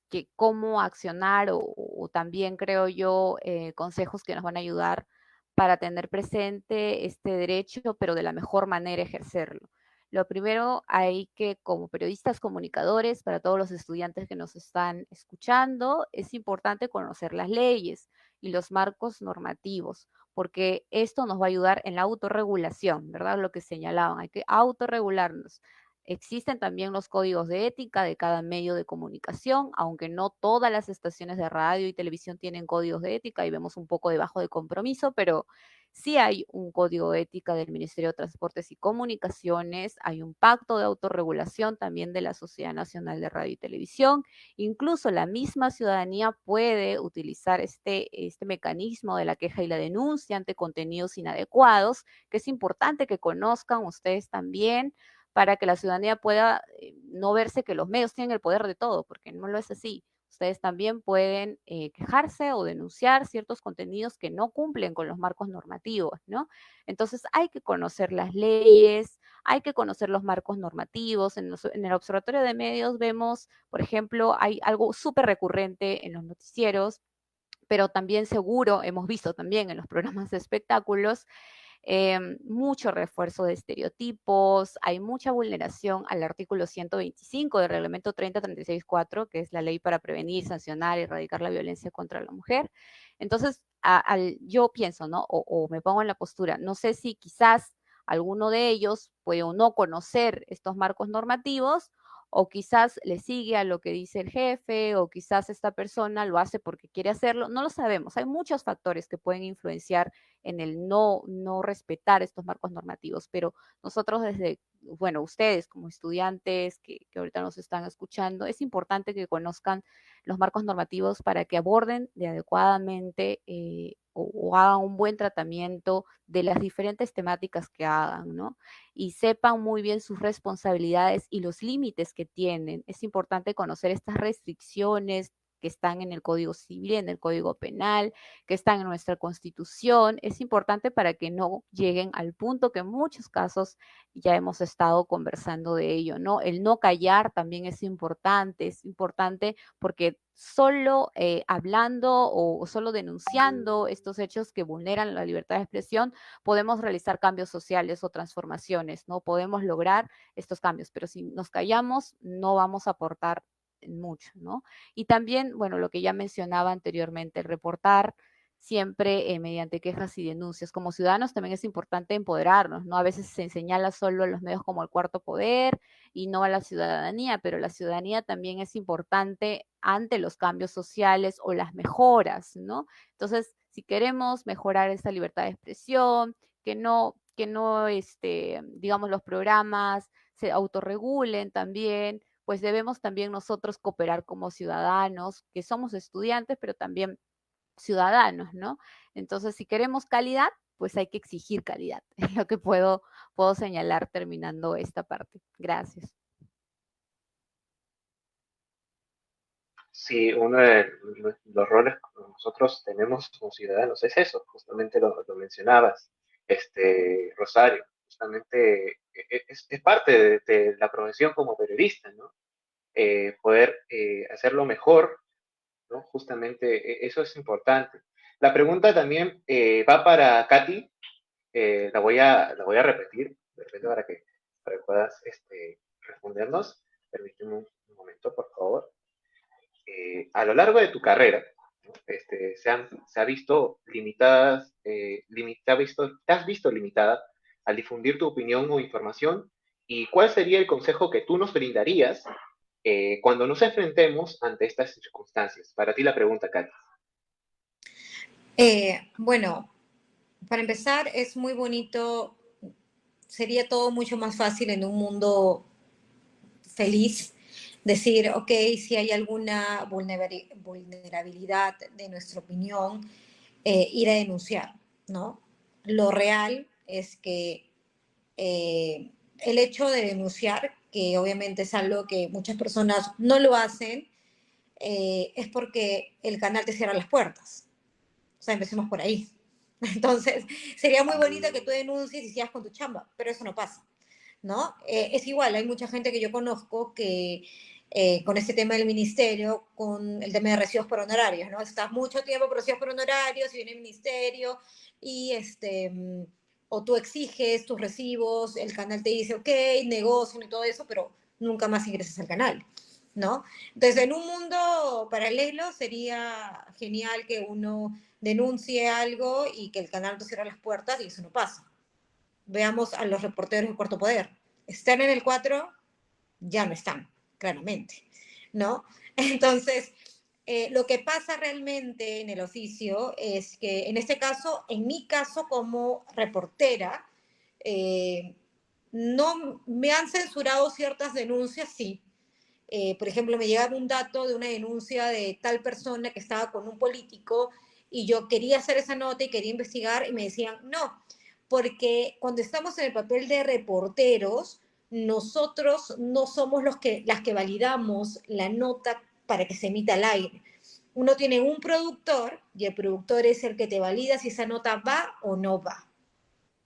que cómo accionar o también creo yo consejos que nos van a ayudar para tener presente este derecho, pero de la mejor manera ejercerlo. Lo primero, hay que, como periodistas comunicadores, para todos los estudiantes que nos están escuchando, es importante conocer las leyes y los marcos normativos, porque esto nos va a ayudar en la autorregulación, ¿verdad? Lo que señalaban, hay que autorregularnos. Existen también los códigos de ética de cada medio de comunicación, aunque no todas las estaciones de radio y televisión tienen códigos de ética y vemos un poco debajo de compromiso, pero sí hay un código de ética del Ministerio de Transportes y Comunicaciones, hay un pacto de autorregulación también de la Sociedad Nacional de Radio y Televisión, incluso la misma ciudadanía puede utilizar este mecanismo de la queja y la denuncia ante contenidos inadecuados, que es importante que conozcan ustedes también para que la ciudadanía pueda no verse que los medios tienen el poder de todo, porque no lo es así. Ustedes también pueden quejarse o denunciar ciertos contenidos que no cumplen con los marcos normativos, ¿no? Entonces hay que conocer las leyes, hay que conocer los marcos normativos. En el Observatorio de Medios vemos, por ejemplo, hay algo súper recurrente en los noticieros, pero también seguro hemos visto también en los programas de espectáculos, mucho refuerzo de estereotipos, hay mucha vulneración al artículo 125 del reglamento 3036-4, que es la ley para prevenir, sancionar y erradicar la violencia contra la mujer. Entonces, yo pienso, ¿no? O me pongo en la postura, no sé si quizás alguno de ellos puede o no conocer estos marcos normativos, o quizás le sigue a lo que dice el jefe, o quizás esta persona lo hace porque quiere hacerlo, no lo sabemos. Hay muchos factores que pueden influenciar en el no respetar estos marcos normativos, pero nosotros desde, bueno, ustedes como estudiantes que ahorita nos están escuchando, es importante que conozcan los marcos normativos para que aborden de adecuadamente o hagan un buen tratamiento de las diferentes temáticas que hagan, ¿no? Y sepan muy bien sus responsabilidades y los límites que tienen. Es importante conocer estas restricciones que están en el Código Civil, en el Código Penal, que están en nuestra Constitución. Es importante para que no lleguen al punto que en muchos casos ya hemos estado conversando de ello, ¿no? El no callar también es importante porque solo hablando o solo denunciando estos hechos que vulneran la libertad de expresión, podemos realizar cambios sociales o transformaciones, ¿no? Podemos lograr estos cambios, pero si nos callamos, no vamos a aportar mucho, ¿no? Y también, bueno, lo que ya mencionaba anteriormente, el reportar siempre mediante quejas y denuncias. Como ciudadanos también es importante empoderarnos, ¿no? A veces se señala solo a los medios como el cuarto poder y no a la ciudadanía, pero la ciudadanía también es importante ante los cambios sociales o las mejoras, ¿no? Entonces, si queremos mejorar esta libertad de expresión, digamos, los programas se autorregulen también, pues debemos también nosotros cooperar como ciudadanos, que somos estudiantes, pero también ciudadanos, ¿no? Entonces, si queremos calidad, pues hay que exigir calidad. Es lo que puedo señalar terminando esta parte. Gracias. Sí, uno de los roles que nosotros tenemos como ciudadanos es eso, justamente lo mencionabas, Rosario, justamente es parte de la profesión como periodista, ¿no? Poder hacerlo mejor, ¿no? Justamente eso es importante. La pregunta también va para Katy, la voy a repetir, de repente para que puedas respondernos. Permíteme un momento, por favor. A lo largo de tu carrera, ¿no? Se ha visto limitadas, te has visto limitada al difundir tu opinión o información. ¿Y cuál sería el consejo que tú nos brindarías cuando nos enfrentemos ante estas circunstancias? Para ti la pregunta, Katy. Bueno, para empezar, es muy bonito, sería todo mucho más fácil en un mundo feliz decir, ok, si hay alguna vulnerabilidad de nuestra opinión, ir a denunciar, ¿no? Lo real es que el hecho de denunciar, que obviamente es algo que muchas personas no lo hacen, es porque el canal te cierra las puertas. O sea, empecemos por ahí. Entonces, sería muy bonito que tú denuncies y sigas con tu chamba, pero eso no pasa, ¿no? Es igual, hay mucha gente que yo conozco que con este tema del ministerio, con el tema de recibos por honorarios, ¿no? Estás mucho tiempo por recibos por honorarios y viene el ministerio y o tú exiges tus recibos, el canal te dice, ok, negocio y todo eso, pero nunca más ingresas al canal, ¿no? Entonces, en un mundo paralelo sería genial que uno denuncie algo y que el canal te cierre las puertas y eso no pasa. Veamos a los reporteros de Cuarto Poder. Están en el 4, ya no están, claramente, ¿no? Entonces, lo que pasa realmente en el oficio es que, en este caso, en mi caso como reportera, no me han censurado ciertas denuncias, sí. Por ejemplo, me llegaba un dato de una denuncia de tal persona que estaba con un político y yo quería hacer esa nota y quería investigar y me decían, no, porque cuando estamos en el papel de reporteros, nosotros no somos las que validamos la nota para que se emita al aire. Uno tiene un productor y el productor es el que te valida si esa nota va o no va.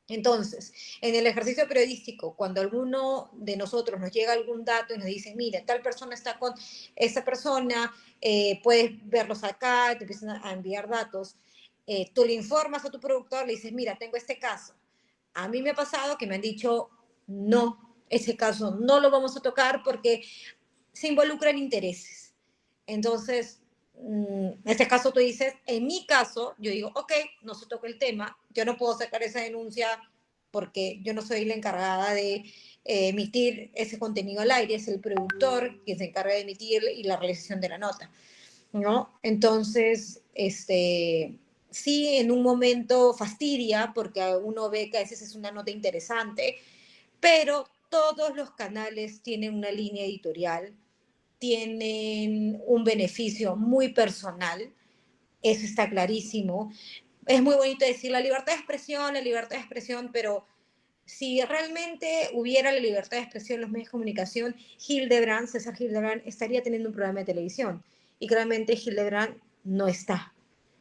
Entonces, en el ejercicio periodístico, cuando alguno de nosotros nos llega algún dato y nos dice, mira, tal persona está con esa persona, puedes verlos acá, te empiezan a enviar datos, tú le informas a tu productor, le dices, mira, tengo este caso. A mí me ha pasado que me han dicho, no, ese caso no lo vamos a tocar porque se involucran intereses. Entonces, en este caso tú dices, en mi caso, yo digo, ok, no se toca el tema, yo no puedo sacar esa denuncia porque yo no soy la encargada de emitir ese contenido al aire, es el productor quien se encarga de emitir y la realización de la nota, ¿no? Entonces, sí, en un momento fastidia porque uno ve que a veces es una nota interesante, pero todos los canales tienen una línea editorial, tienen un beneficio muy personal, eso está clarísimo. Es muy bonito decir la libertad de expresión, pero si realmente hubiera la libertad de expresión en los medios de comunicación, César Hildebrand, estaría teniendo un programa de televisión. Y claramente Hildebrand no está.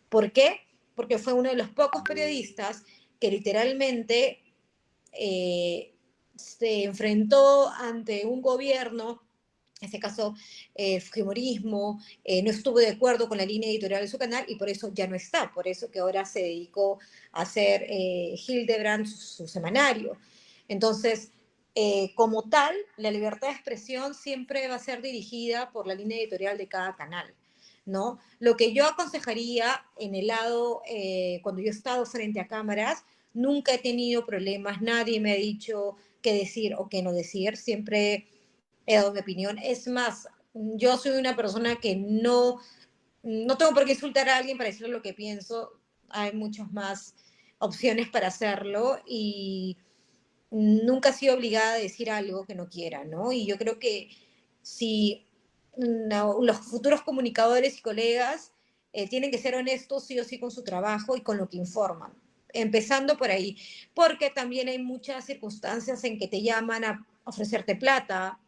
¿Por qué? Porque fue uno de los pocos periodistas que literalmente se enfrentó ante un gobierno, en este caso Fujimorismo, no estuvo de acuerdo con la línea editorial de su canal y por eso ya no está, por eso que ahora se dedicó a hacer Hildebrand su semanario. Entonces, como tal, la libertad de expresión siempre va a ser dirigida por la línea editorial de cada canal, ¿no? Lo que yo aconsejaría en el lado, cuando yo he estado frente a cámaras, nunca he tenido problemas, nadie me ha dicho qué decir o qué no decir, siempre he dado mi opinión. Es más, yo soy una persona que no tengo por qué insultar a alguien para decirle lo que pienso, hay muchas más opciones para hacerlo y nunca he sido obligada a decir algo que no quiera, ¿no? Y yo creo que si los futuros comunicadores y colegas tienen que ser honestos sí o sí con su trabajo y con lo que informan, empezando por ahí, porque también hay muchas circunstancias en que te llaman a ofrecerte plata,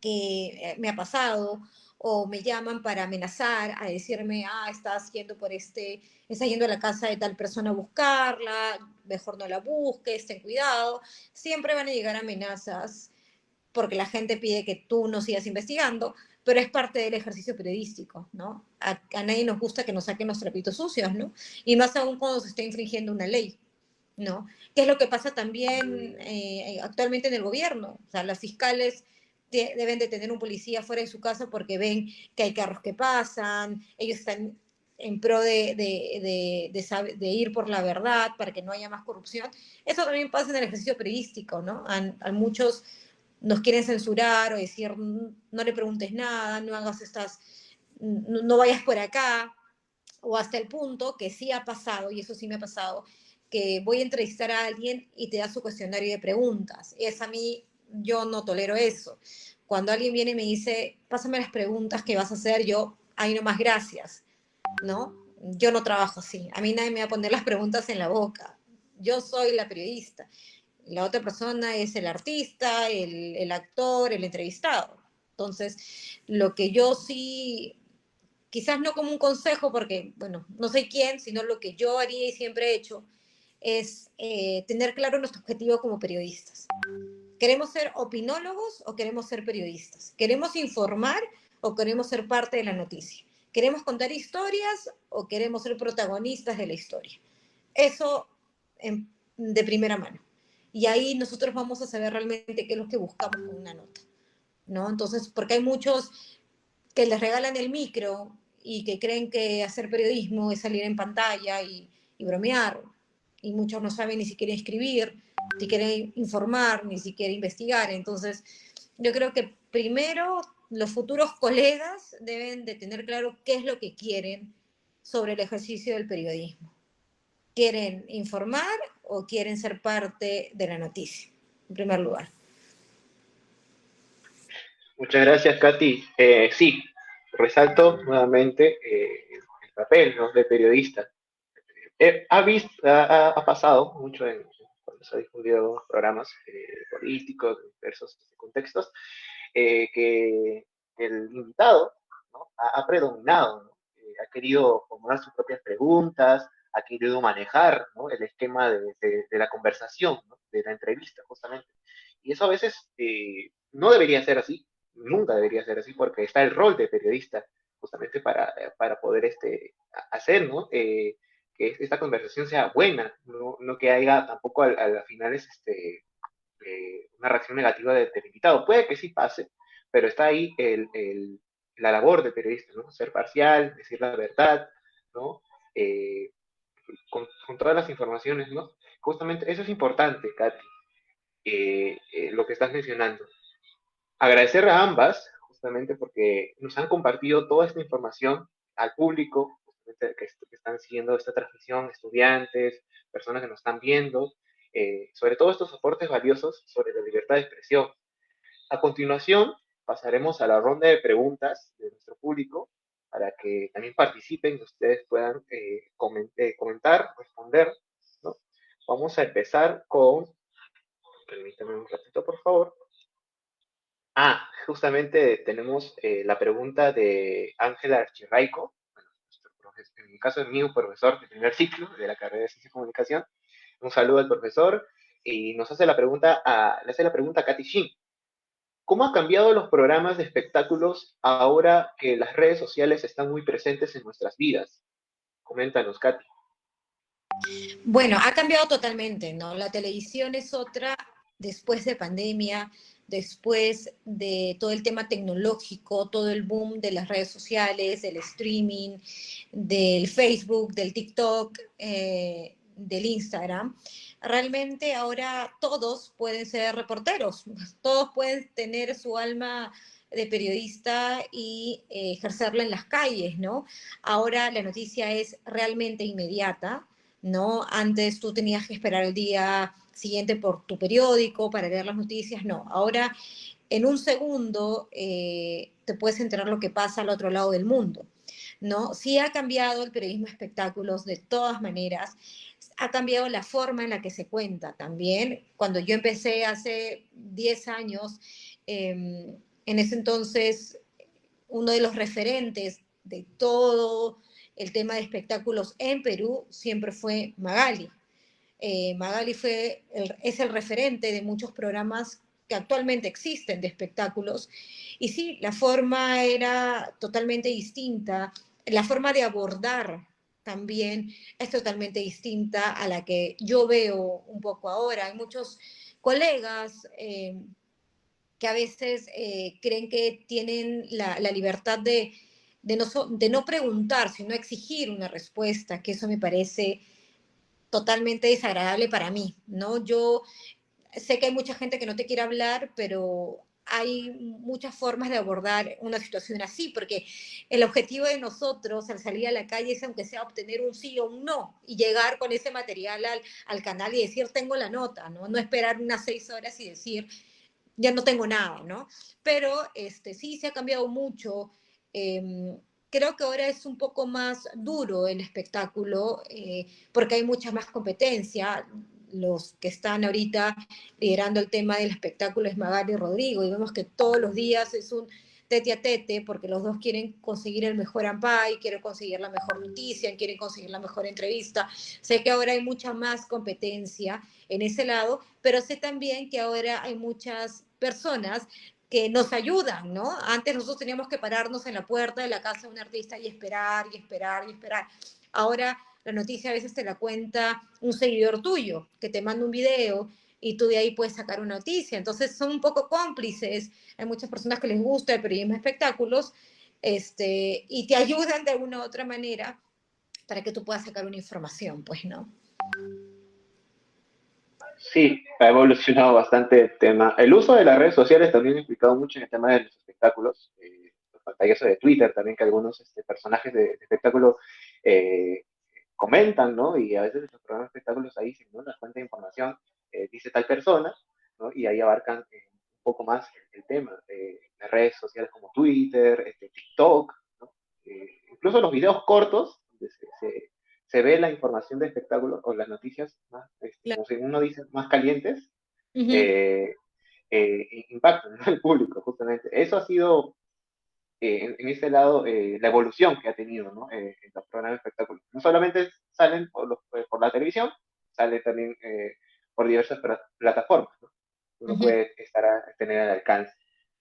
que me ha pasado, o me llaman para amenazar, a decirme, estás yendo estás yendo a la casa de tal persona a buscarla, mejor no la busques, ten cuidado. Siempre van a llegar amenazas porque la gente pide que tú no sigas investigando, pero es parte del ejercicio periodístico, ¿no? A nadie nos gusta que nos saquen los trapitos sucios, ¿no? Y más aún cuando se está infringiendo una ley, ¿no? ¿Qué es lo que pasa también actualmente en el gobierno? O sea, las fiscales deben de tener un policía fuera de su casa porque ven que hay carros que pasan, ellos están en pro de ir por la verdad para que no haya más corrupción. Eso también pasa en el ejercicio periodístico, ¿no? A muchos nos quieren censurar o decir, no le preguntes nada, no hagas no vayas por acá, o hasta el punto que sí ha pasado, y eso sí me ha pasado, que voy a entrevistar a alguien y te da su cuestionario de preguntas. A mí, yo no tolero eso. Cuando alguien viene y me dice, pásame las preguntas que vas a hacer, yo, ahí nomás gracias, ¿no? Yo no trabajo así. A mí nadie me va a poner las preguntas en la boca. Yo soy la periodista. La otra persona es el artista, el actor, el entrevistado. Entonces, lo que yo sí, quizás no como un consejo, porque, bueno, no sé quién, sino lo que yo haría y siempre he hecho, es tener claro nuestro objetivo como periodistas. ¿Queremos ser opinólogos o queremos ser periodistas? ¿Queremos informar o queremos ser parte de la noticia? ¿Queremos contar historias o queremos ser protagonistas de la historia? Eso de primera mano. Y ahí nosotros vamos a saber realmente qué es lo que buscamos con una nota, ¿no? Entonces, porque hay muchos que les regalan el micro y que creen que hacer periodismo es salir en pantalla y bromear, y muchos no saben ni siquiera escribir, ni quieren informar, ni siquiera investigar. Entonces, yo creo que primero los futuros colegas deben de tener claro qué es lo que quieren sobre el ejercicio del periodismo. ¿Quieren informar o quieren ser parte de la noticia? En primer lugar. Muchas gracias, Katy. Sí, resalto nuevamente el papel, ¿no?, de periodista. Ha pasado mucho cuando se ha difundido programas políticos, de diversos contextos, que el invitado, ¿no?, ha predominado, ¿no? Ha querido formular sus propias preguntas, ha querido manejar, ¿no?, el esquema de la conversación, ¿no?, de la entrevista, justamente. Y eso a veces no debería ser así, nunca debería ser así, porque está el rol de periodista justamente para poder hacer, ¿no?, que esta conversación sea buena, no que haya tampoco a las finales una reacción negativa del invitado. Puede que sí pase, pero está ahí la labor del periodista, ¿no? Ser parcial, decir la verdad, ¿no? Eh, con todas las informaciones, ¿no? Justamente eso es importante, Katy, lo que estás mencionando. Agradecer a ambas, justamente porque nos han compartido toda esta información al público, que están siguiendo esta transmisión, estudiantes, personas que nos están viendo, sobre todo estos aportes valiosos sobre la libertad de expresión. A continuación, pasaremos a la ronda de preguntas de nuestro público para que también participen y ustedes puedan comentar, responder, ¿no? Vamos a empezar con, permítanme un ratito, por favor. Justamente tenemos la pregunta de Ángela Archirraico, bueno, en mi caso es mi profesor de primer ciclo de la carrera de Ciencia y Comunicación. Un saludo al profesor y le hace la pregunta a Katy Shin. ¿Cómo han cambiado los programas de espectáculos ahora que las redes sociales están muy presentes en nuestras vidas? Coméntanos, Katy. Bueno, ha cambiado totalmente, ¿no? La televisión es otra después de pandemia. después de todo el tema tecnológico, todo el boom de las redes sociales, del streaming, del Facebook, del TikTok, del Instagram, realmente ahora todos pueden ser reporteros, todos pueden tener su alma de periodista y ejercerla en las calles, ¿no? Ahora la noticia es realmente inmediata, ¿no? Antes tú tenías que esperar el día siguiente por tu periódico para leer las noticias, no. Ahora, en un segundo, te puedes enterar lo que pasa al otro lado del mundo, ¿no? Sí ha cambiado el periodismo de espectáculos de todas maneras, ha cambiado la forma en la que se cuenta también. Cuando yo empecé hace 10 años, en ese entonces, uno de los referentes de todo el tema de espectáculos en Perú siempre fue Magali. Magali es el referente de muchos programas que actualmente existen de espectáculos. Y sí, la forma era totalmente distinta, la forma de abordar también es totalmente distinta a la que yo veo un poco ahora. Hay muchos colegas que a veces creen que tienen la libertad de no preguntar, sino exigir una respuesta, que eso me parece totalmente desagradable para mí, ¿no? Yo sé que hay mucha gente que no te quiere hablar, pero hay muchas formas de abordar una situación así, porque el objetivo de nosotros al salir a la calle es, aunque sea, obtener un sí o un no y llegar con ese material al canal y decir, tengo la nota, ¿no? No esperar unas 6 horas y decir, ya no tengo nada, ¿no? Pero sí se ha cambiado mucho. Creo que ahora es un poco más duro el espectáculo porque hay mucha más competencia. Los que están ahorita liderando el tema del espectáculo es Magali y Rodrigo, y vemos que todos los días es un tete a tete, porque los dos quieren conseguir el mejor ampay, quieren conseguir la mejor noticia, quieren conseguir la mejor entrevista. Sé que ahora hay mucha más competencia en ese lado, pero sé también que ahora hay muchas personas que nos ayudan, ¿no? Antes nosotros teníamos que pararnos en la puerta de la casa de un artista y esperar, y esperar, y esperar. Ahora la noticia a veces te la cuenta un seguidor tuyo, que te manda un video y tú de ahí puedes sacar una noticia. Entonces son un poco cómplices. Hay muchas personas que les gusta el periodismo de espectáculos y te ayudan de alguna u otra manera para que tú puedas sacar una información, pues, ¿no? Sí, ha evolucionado bastante el tema. El uso de las redes sociales también ha implicado mucho en el tema de los espectáculos. Los pantallazos de Twitter también, que algunos personajes de espectáculo eh, comentan, ¿no? Y a veces los programas de espectáculos ahí dicen, ¿no? La fuente de información dice tal persona, ¿no? Y ahí abarcan un poco más el tema. Las redes sociales como Twitter, TikTok, ¿no? Incluso los videos cortos, donde se ve la información de espectáculos o las noticias más, Claro. como si uno dice, más calientes, Uh -huh. eh, impactan, ¿no? al público, justamente. Eso ha sido, en ese lado, la evolución que ha tenido, ¿no? En los programas de espectáculos. No solamente salen por la televisión, salen también por diversas plataformas, ¿no? Uh Uno -huh. puede tener al alcance.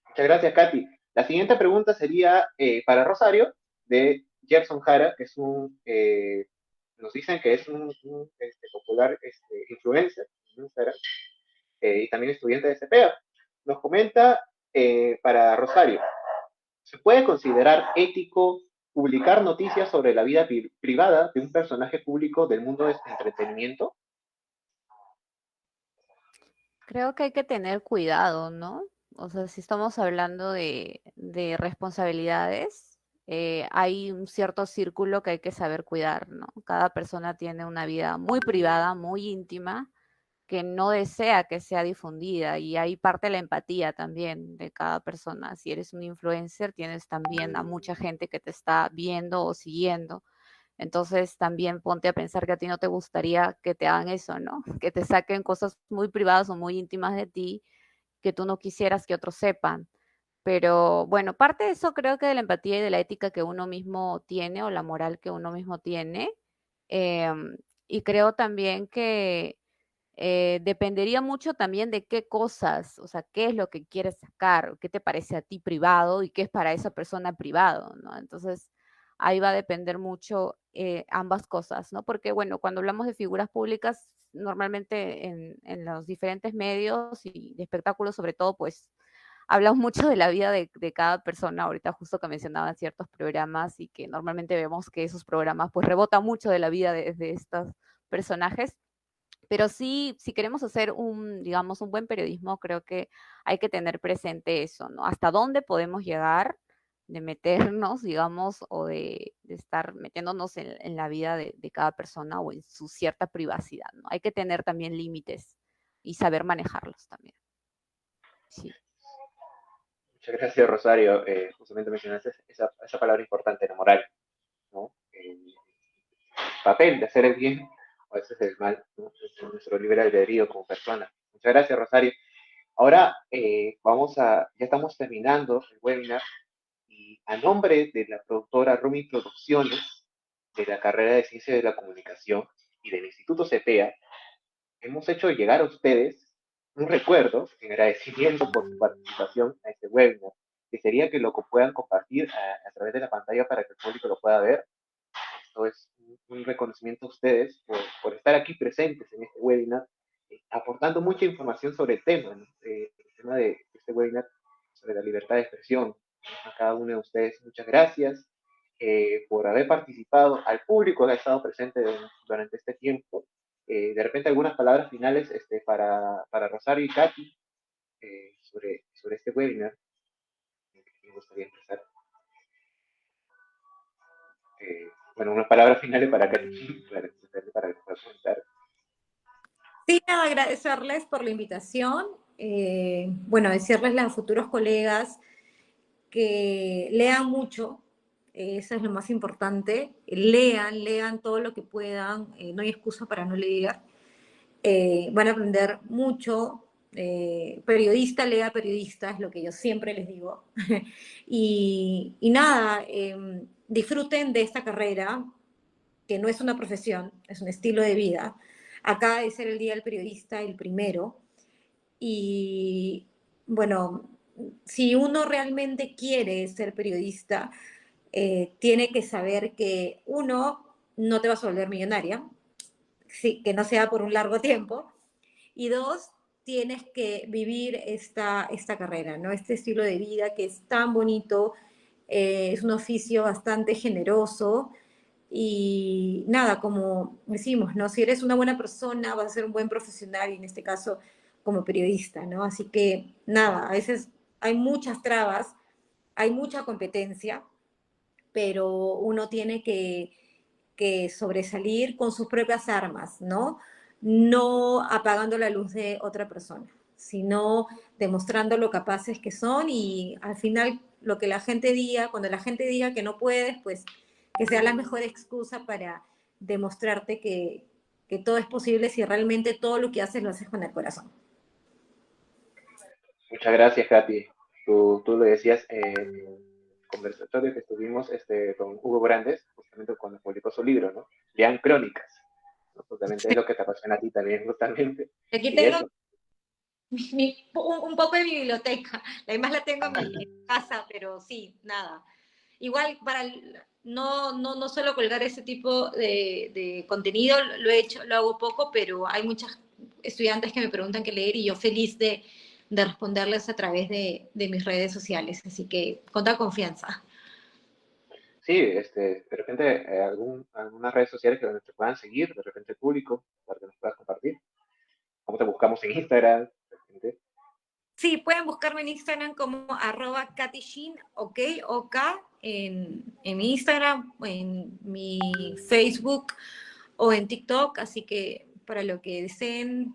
Muchas gracias, Katy. La siguiente pregunta sería para Rosario, de Gerson Jara, que es nos dicen que es un popular influencer en Instagram, y también estudiante de CPA. Nos comenta para Rosario, ¿se puede considerar ético publicar noticias sobre la vida privada de un personaje público del mundo del entretenimiento? Creo que hay que tener cuidado, ¿no? O sea, si estamos hablando de responsabilidades, hay un cierto círculo que hay que saber cuidar, ¿no? Cada persona tiene una vida muy privada, muy íntima, que no desea que sea difundida y hay parte de la empatía también de cada persona. Si eres un influencer, tienes también a mucha gente que te está viendo o siguiendo. Entonces también ponte a pensar que a ti no te gustaría que te hagan eso, ¿no? Que te saquen cosas muy privadas o muy íntimas de ti que tú no quisieras que otros sepan. Pero bueno, parte de eso creo que de la empatía y de la ética que uno mismo tiene o la moral que uno mismo tiene. Eh, y creo también que dependería mucho también de qué cosas, o sea, qué es lo que quieres sacar, qué te parece a ti privado y qué es para esa persona privado, ¿no? Entonces, ahí va a depender mucho ambas cosas, ¿no? Porque, bueno, cuando hablamos de figuras públicas, normalmente en los diferentes medios y de espectáculos, sobre todo, pues hablamos mucho de la vida de cada persona. Ahorita justo que mencionaban ciertos programas y que normalmente vemos que esos programas pues rebotan mucho de la vida de estos personajes. Pero sí, si queremos hacer un, digamos, un buen periodismo, creo que hay que tener presente eso, ¿no? Hasta dónde podemos llegar de meternos, digamos, o de estar metiéndonos en la vida de cada persona o en su cierta privacidad, ¿no? Hay que tener también límites y saber manejarlos también. Sí. Muchas gracias, Rosario. Justamente mencionaste esa palabra importante, la moral, ¿no? El papel de hacer el bien o a veces el mal, ¿no? Es nuestro libre albedrío como persona. Muchas gracias, Rosario. Ahora ya estamos terminando el webinar y a nombre de la productora Rumi Producciones, de la carrera de Ciencia de la Comunicación y del Instituto CEPEA, hemos hecho llegar a ustedes un recuerdo en agradecimiento por su participación a este webinar, que sería que lo puedan compartir a través de la pantalla para que el público lo pueda ver. Esto es un reconocimiento a ustedes por estar aquí presentes en este webinar, aportando mucha información sobre el tema, ¿no? El tema de este webinar sobre la libertad de expresión. A cada uno de ustedes, muchas gracias por haber participado, al público que ha estado presente durante este tiempo. De repente algunas palabras finales para Rosario y Katy sobre este webinar. Me gustaría empezar. Bueno, unas palabras finales para Katy, para que pueda comentar. Sí, nada, agradecerles por la invitación. Bueno, decirles a futuros colegas que lean mucho, eso es lo más importante. Lean todo lo que puedan, no hay excusa para no leer. Van a aprender mucho. Periodista, lea periodista, es lo que yo siempre les digo. y nada, disfruten de esta carrera, que no es una profesión, es un estilo de vida. Acaba de ser el Día del Periodista, el primero. Y bueno, si uno realmente quiere ser periodista, tiene que saber que uno, no te vas a volver millonaria, sí, que no sea por un largo tiempo, y dos, tienes que vivir esta carrera, ¿no? Este estilo de vida que es tan bonito, es un oficio bastante generoso y nada, como decimos, ¿no? Si eres una buena persona, vas a ser un buen profesional y en este caso como periodista, ¿no? Así que nada, a veces hay muchas trabas, hay mucha competencia, pero uno tiene que sobresalir con sus propias armas, ¿no? No apagando la luz de otra persona, sino demostrando lo capaces que son y al final lo que la gente diga, cuando la gente diga que no puedes, pues que sea la mejor excusa para demostrarte que todo es posible si realmente todo lo que haces lo haces con el corazón. Muchas gracias, Katy. Tú lo decías en el conversatorio que estuvimos con Hugo Brandes, justamente cuando publicó su libro, ¿no? Lean crónicas, ¿no? Justamente es lo que te apasiona a ti también, justamente. Aquí Y tengo eso, un poco de mi biblioteca, además la tengo en mi casa, pero sí, nada. Igual no solo colgar ese tipo de contenido, lo he hecho, lo hago poco, pero hay muchos estudiantes que me preguntan qué leer y yo feliz de responderles a través de mis redes sociales, así que con toda confianza. sí, de repente algunas redes sociales que te puedan seguir, de repente el público, para que nos puedas compartir. ¿Cómo te buscamos en Instagram? De repente. Sí, pueden buscarme en Instagram como @KatyShin, ok, OK, en mi Instagram, en mi Facebook o en TikTok, así que para lo que deseen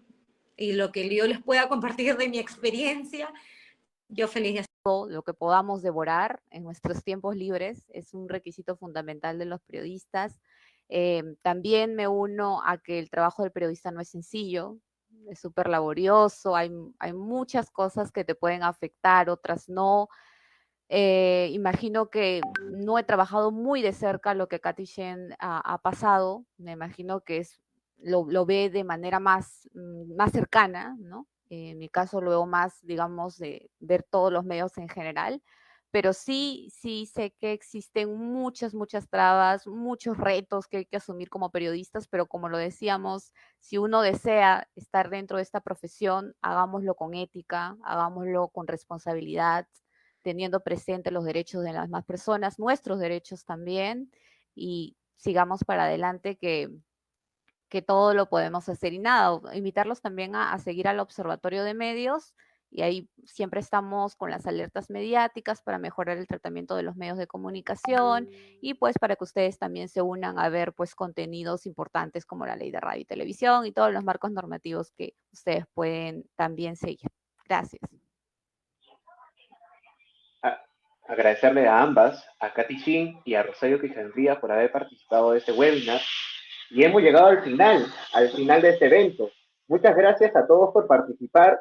y lo que yo les pueda compartir de mi experiencia, yo feliz de hacerlo. Lo que podamos devorar en nuestros tiempos libres es un requisito fundamental de los periodistas. También me uno a que el trabajo del periodista no es sencillo, es súper laborioso, hay muchas cosas que te pueden afectar, otras no. Imagino que no he trabajado muy de cerca lo que Katy Shen ha pasado, me imagino que lo ve de manera más cercana, ¿no? En mi caso lo veo más, digamos, de ver todos los medios en general, pero sí sé que existen muchas trabas, muchos retos que hay que asumir como periodistas, pero como lo decíamos, si uno desea estar dentro de esta profesión, hagámoslo con ética, hagámoslo con responsabilidad, teniendo presente los derechos de las demás personas, nuestros derechos también, y sigamos para adelante que todo lo podemos hacer. Y nada, invitarlos también a seguir al Observatorio de Medios, y ahí siempre estamos con las alertas mediáticas para mejorar el tratamiento de los medios de comunicación y pues para que ustedes también se unan a ver pues contenidos importantes como la ley de radio y televisión y todos los marcos normativos que ustedes pueden también seguir. Gracias. Agradecerle a ambas, a Katy Shin y a Rosario Quijandría por haber participado de este webinar. Y hemos llegado al final de este evento. Muchas gracias a todos por participar.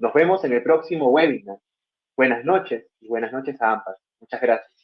Nos vemos en el próximo webinar. Buenas noches y buenas noches a ambas. Muchas gracias.